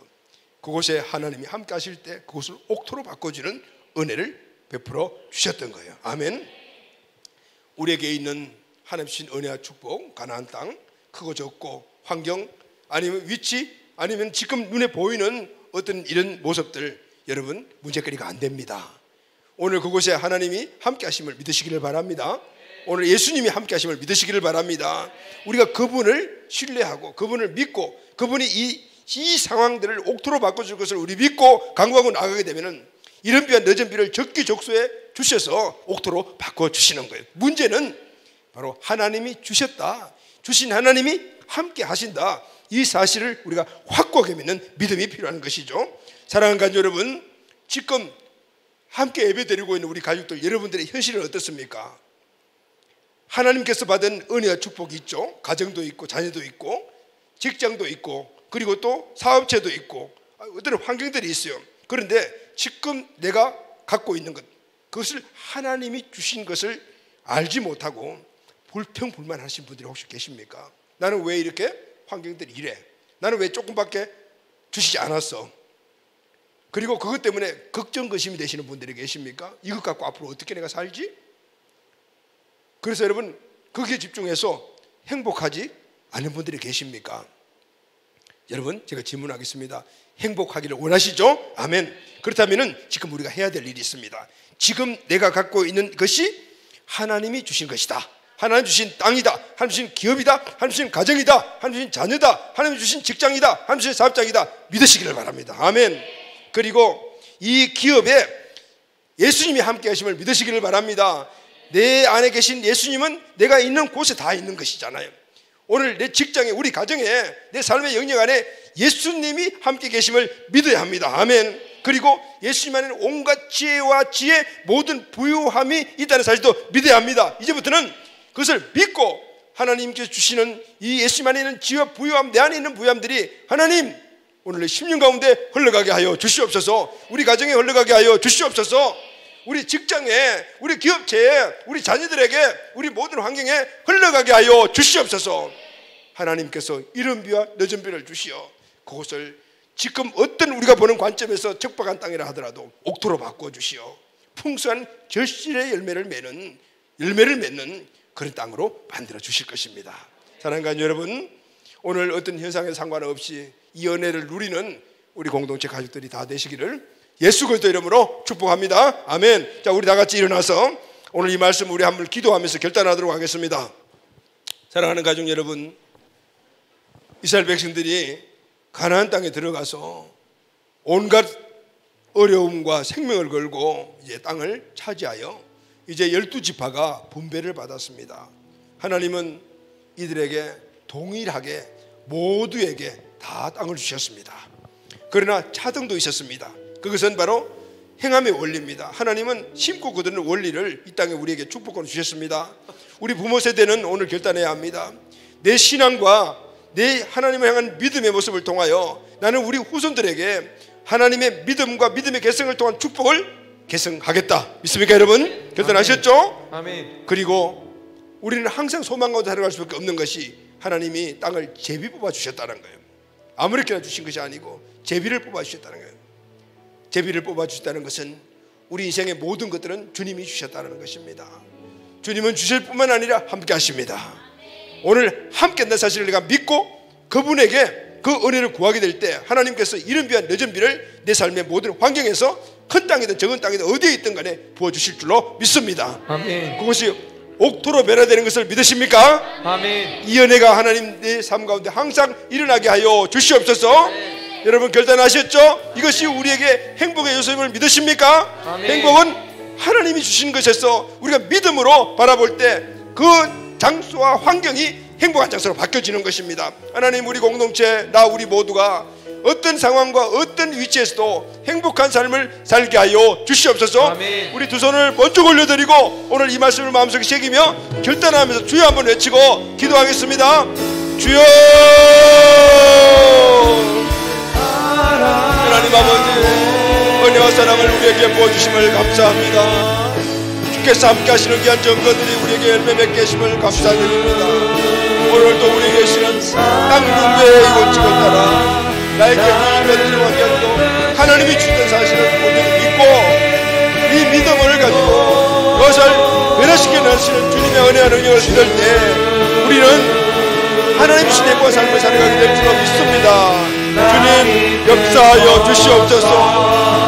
그곳에 하나님이 함께 하실 때 그곳을 옥토로 바꿔주는 은혜를 베풀어 주셨던 거예요. 아멘. 우리에게 있는 하나님 주신 은혜와 축복, 가나안 땅, 크고 적고 환경, 아니면 위치, 아니면 지금 눈에 보이는 어떤 이런 모습들, 여러분 문제거리가 안 됩니다. 오늘 그곳에 하나님이 함께 하심을 믿으시기를 바랍니다. 오늘 예수님이 함께 하심을 믿으시기를 바랍니다. 우리가 그분을 신뢰하고 그분을 믿고 그분이 이 상황들을 옥토로 바꿔줄 것을 우리 믿고 강구하고 나가게 되면은 이른 비와 늦은 비를 적기적소에 주셔서 옥토로 바꿔주시는 거예요. 문제는 바로 하나님이 주셨다, 주신 하나님이 함께 하신다, 이 사실을 우리가 확고하게 믿는 믿음이 필요한 것이죠. 사랑하는 가족 여러분, 지금 함께 예배 드리고 있는 우리 가족들, 여러분들의 현실은 어떻습니까? 하나님께서 받은 은혜와 축복이 있죠. 가정도 있고 자녀도 있고 직장도 있고 그리고 또 사업체도 있고 어떤 환경들이 있어요. 그런데 지금 내가 갖고 있는 것, 그것을 하나님이 주신 것을 알지 못하고 불평불만하신 분들이 혹시 계십니까? 나는 왜 이렇게 환경들이 이래? 나는 왜 조금밖에 주시지 않았어? 그리고 그것 때문에 걱정거심이 되시는 분들이 계십니까? 이것 갖고 앞으로 어떻게 내가 살지? 그래서 여러분 거기에 집중해서 행복하지 않은 분들이 계십니까? 여러분, 제가 질문하겠습니다. 행복하기를 원하시죠? 아멘. 그렇다면 지금 우리가 해야 될 일이 있습니다. 지금 내가 갖고 있는 것이 하나님이 주신 것이다, 하나님 주신 땅이다, 하나님 주신 기업이다, 하나님 주신 가정이다, 하나님 주신 자녀다, 하나님 주신 직장이다, 하나님 주신 사업장이다 믿으시기를 바랍니다. 아멘. 그리고 이 기업에 예수님이 함께 하심을 믿으시기를 바랍니다. 내 안에 계신 예수님은 내가 있는 곳에 다 있는 것이잖아요. 오늘 내 직장에, 우리 가정에, 내 삶의 영역 안에 예수님이 함께 계심을 믿어야 합니다. 아멘. 그리고 예수님 안에는 온갖 지혜와 지혜, 모든 부유함이 있다는 사실도 믿어야 합니다. 이제부터는 그것을 믿고 하나님께서 주시는 이 예수님 안에 있는 지혜와 부유함, 내 안에 있는 부유함들이 하나님 오늘의 10년 가운데 흘러가게 하여 주시옵소서. 우리 가정에 흘러가게 하여 주시옵소서. 우리 직장에, 우리 기업체에, 우리 자녀들에게, 우리 모든 환경에 흘러가게 하여 주시옵소서. 하나님께서 이른 비와 늦은 비를 주시어 그것을 지금 어떤 우리가 보는 관점에서 척박한 땅이라 하더라도 옥토로 바꿔주시어 풍성한 결실의 열매를 맺는 그런 땅으로 만들어 주실 것입니다. 사랑하는 가족 여러분, 오늘 어떤 현상에 상관없이 이 은혜를 누리는 우리 공동체 가족들이 다 되시기를 예수 그리스도 이름으로 축복합니다. 아멘. 자, 우리 다 같이 일어나서 오늘 이 말씀 우리 한번 기도하면서 결단하도록 하겠습니다. 사랑하는 가족 여러분, 이스라엘 백성들이 가나안 땅에 들어가서 온갖 어려움과 생명을 걸고 이제 땅을 차지하여 이제 12지파가 분배를 받았습니다. 하나님은 이들에게 동일하게 모두에게 다 땅을 주셨습니다. 그러나 차등도 있었습니다. 그것은 바로 행함의 원리입니다. 하나님은 심고 거두는 원리를 이 땅에 우리에게 축복권을 주셨습니다. 우리 부모 세대는 오늘 결단해야 합니다. 내 신앙과 내 하나님을 향한 믿음의 모습을 통하여 나는 우리 후손들에게 하나님의 믿음과 믿음의 개성을 통한 축복을 계승하겠다. 믿습니까 여러분? 결단하셨죠? 아멘. 그리고 우리는 항상 소망 가운데 살아갈 수밖에 없는 것이 하나님이 땅을 제비 뽑아 주셨다는 거예요. 아무렇게나 주신 것이 아니고 제비를 뽑아 주셨다는 거예요. 제비를 뽑아 주셨다는 것은 우리 인생의 모든 것들은 주님이 주셨다는 것입니다. 주님은 주실 뿐만 아니라 함께 하십니다. 오늘 함께 한다는 사실을 내가 믿고 그분에게 그 은혜를 구하게 될 때 하나님께서 이른 비와 늦은 비를 내 삶의 모든 환경에서 큰 땅이든 적은 땅이든 어디에 있든 간에 부어주실 줄로 믿습니다. 아멘. 그것이 옥토로 변화되는 것을 믿으십니까? 아멘. 이 은혜가 하나님의 삶 가운데 항상 일어나게 하여 주시옵소서. 여러분 결단하셨죠? 이것이 우리에게 행복의 요소임을 믿으십니까? 아멘. 행복은 하나님이 주신 것에서 우리가 믿음으로 바라볼 때 그 장소와 환경이 행복한 장소로 바뀌어지는 것입니다. 하나님, 우리 공동체, 나 우리 모두가 어떤 상황과 어떤 위치에서도 행복한 삶을 살게 하여 주시옵소서. 아멘. 우리 두 손을 번쩍 올려드리고 오늘 이 말씀을 마음속에 새기며 결단하면서 주여 한번 외치고 기도하겠습니다. 주여! 하나님 아버지, 은혜와 사랑을 우리에게 부어주심을 감사합니다. 주께서 함께 하시는 귀한 증거들이 우리에게 열매 맺게 하심을 감사드립니다. 오늘도 우리에게 계시는 땅눈배의 원칙을 따라 나에게 주신 것들을 완전히도 하나님이 주신 사실을 온전히 믿고 이 믿음을 가지고 그것을 변화시켜 내시는 주님의 은혜와 능력을 믿을 때 우리는 하나님 주신 행복한 삶을 살아가게 될 줄로 믿습니다. 주님, 역사하여 주시옵소서.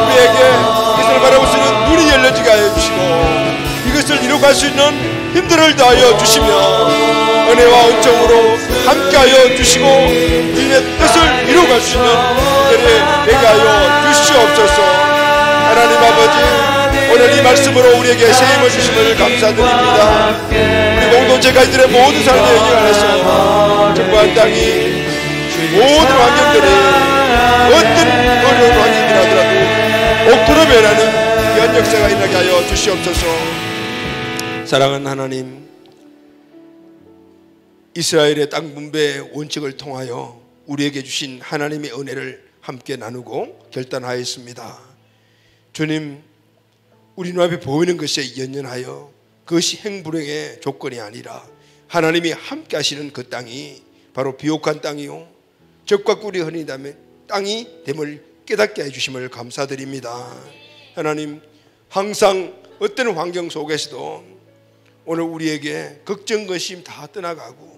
우리에게 이것을 바라볼 수 있는 눈이 열려지게 하여 주시고 이것을 이루어갈 수 있는 힘들을 다하여 주시며 은혜와 은총으로 함께하여 주시고 주님의 뜻을 이루어갈 수 있는 일들이 되게 하여 주시옵소서. 하나님 아버지, 오늘 이 말씀으로 우리에게 세임을 주심을 감사드립니다. 우리 공동체가 이들의 모든 삶의 영향을 안에서 정부한 땅이 모든 환경들이 어떤 어려운 환경이라 하더라도 옥토로 변하는 귀한 역사가 일어나게 하여 주시옵소서. 사랑하는 하나님, 이스라엘의 땅 분배의 원칙을 통하여 우리에게 주신 하나님의 은혜를 함께 나누고 결단하였습니다. 주님, 우리 눈앞에 보이는 것에 연연하여 그것이 행불행의 조건이 아니라 하나님이 함께 하시는 그 땅이 바로 비옥한 땅이요 적과 꿀이 흐르다면 땅이 됨을 깨닫게 해주심을 감사드립니다. 하나님, 항상 어떤 환경 속에서도 오늘 우리에게 걱정, 근심 다 떠나가고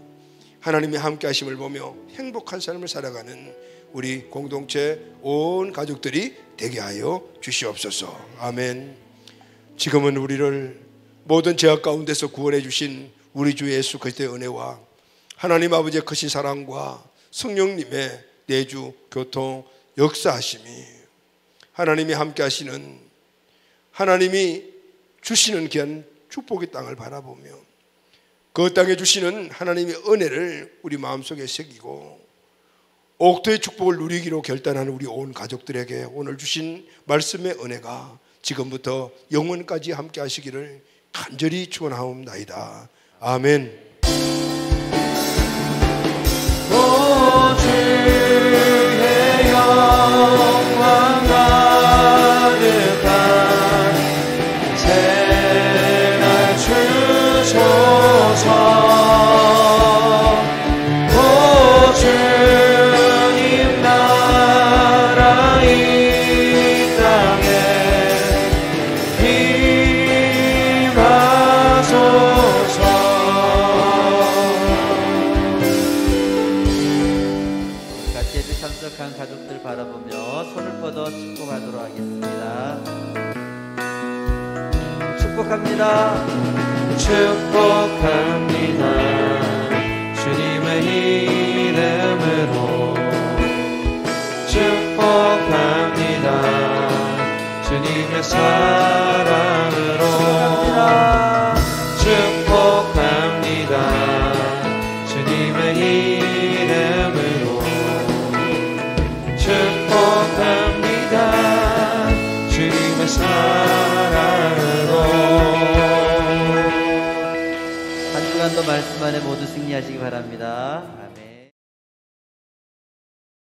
하나님이 함께 하심을 보며 행복한 삶을 살아가는 우리 공동체 온 가족들이 되게 하여 주시옵소서. 아멘. 지금은 우리를 모든 죄악 가운데서 구원해 주신 우리 주 예수 그리스도의 은혜와 하나님 아버지의 크신 사랑과 성령님의 내주 교통 역사하심이 하나님이 함께 하시는 하나님이 주시는 귀한 축복의 땅을 바라보며 그 땅에 주시는 하나님의 은혜를 우리 마음속에 새기고 옥토의 축복을 누리기로 결단하는 우리 온 가족들에게 오늘 주신 말씀의 은혜가 지금부터 영원까지 함께 하시기를 간절히 축원하옵나이다. 아멘. 주의 영광 가득한 새날 주소서. 오 주님 나라 이 땅에 임하소서. 같이 예배 참석한 가족들 바라보며 손을 뻗어 축복하도록 하겠습니다. 축복합니다. 축복합니다. 주님의 이름으로 축복합니다. 주님의 사랑으로 축복합니다. 주님의 이름으로 축복합니다. 주님의 사랑으로. 한 주간도 말씀 안에 모두 승리하시기 바랍니다. 아멘.